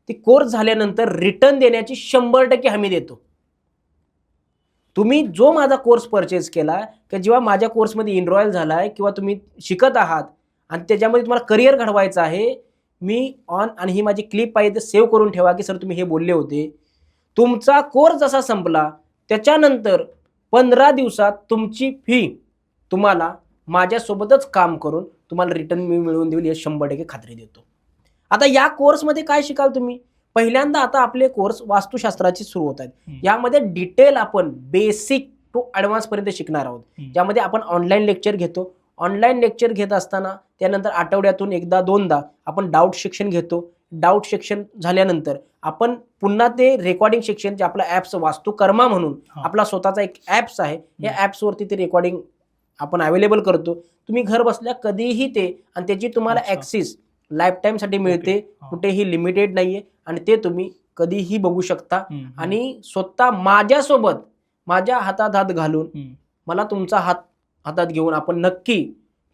ती कोर्स झाल्यानंतर रिटर्न देण्याची 100% हमी देतो. तुम्ही जो माझा कोर्स परचेस केला किंवा जेव्हा माझ्या कोर्समध्ये इनरॉयल झाला आहे किंवा तुम्ही शिकत आहात आणि त्याच्यामध्ये तुम्हाला करिअर घडवायचं आहे, मी आणि ही माझी क्लिप पाहिजे सेव्ह करून ठेवा की सर तुम्ही हे बोलले होते. तुमचा कोर्स जसा संपला त्याच्यानंतर 15 दिवसात तुमची फी तुम्हाला माझ्यासोबतच काम करून तुम्हाला रिटर्न मी मिळवून देईल, हे 100% खात्री देतो. आता या कोर्समध्ये काय शिकाल तुम्ही? पहिल्यांदा आता आपले कोर्स वास्तुशास्त्राचे सुरू होत आहेत. यामध्ये डिटेल आपण बेसिक टू ॲडव्हान्स पर्यंत शिकणार आहोत, ज्यामध्ये आपण ऑनलाईन लेक्चर घेतो. ऑनलाईन लेक्चर घेत असताना त्यानंतर आठवड्यातून एकदा 2दा आपण डाऊट सेक्शन घेतो. डाऊट सेक्शन झाल्यानंतर आपण पुन्हा ते रेकॉर्डिंग सेक्शन, जे आपलं ॲप्स वास्तुकर्मा म्हणून आपला स्वतःचा एक ॲप्स आहे, या ॲप्सवरती ते रेकॉर्डिंग आपण अवेलेबल करतो. तुम्ही घर बसल्या कधीही ते, आणि त्याची तुम्हाला ॲक्सेस लाईफ टाईमसाठी मिळते, कुठेही लिमिटेड नाहीये आणि ते तुम्ही कधीही बघू शकता. आणि स्वतः माझ्यासोबत माझ्या हातात हात घालून मला तुमचा हातात घेऊन आपण नक्की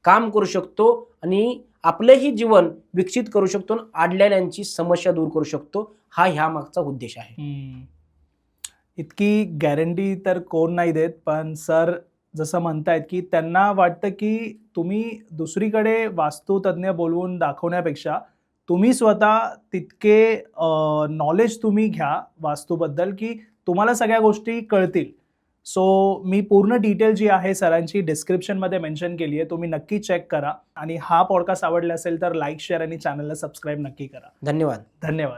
काम करू शकतो आणि आपलंही जीवन विकसित करू शकतो, आडलेल्यांची समस्या दूर करू शकतो. हा ह्या मागचा उद्देश आहे. इतकी गॅरंटी तर कोण नाही देत, पण सर जसं म्हणतायत की त्यांना वाटतं की तुम्ही दुसरीकडे वास्तुतज्ञ बोलवून दाखवण्यापेक्षा तुम्ही स्वतः तितके नॉलेज तुम्ही घ्या वास्तूबद्दल की तुम्हाला सगळ्या गोष्टी कळतील. सो मी पूर्ण डिटेल जी आहे सरांची डिस्क्रिप्शनमध्ये मेन्शन केली आहे, तुम्ही नक्की चेक करा. आणि हा पॉडकास्ट आवडला असेल तर लाईक, शेअर आणि चॅनलला सबस्क्राईब नक्की करा. धन्यवाद. धन्यवाद.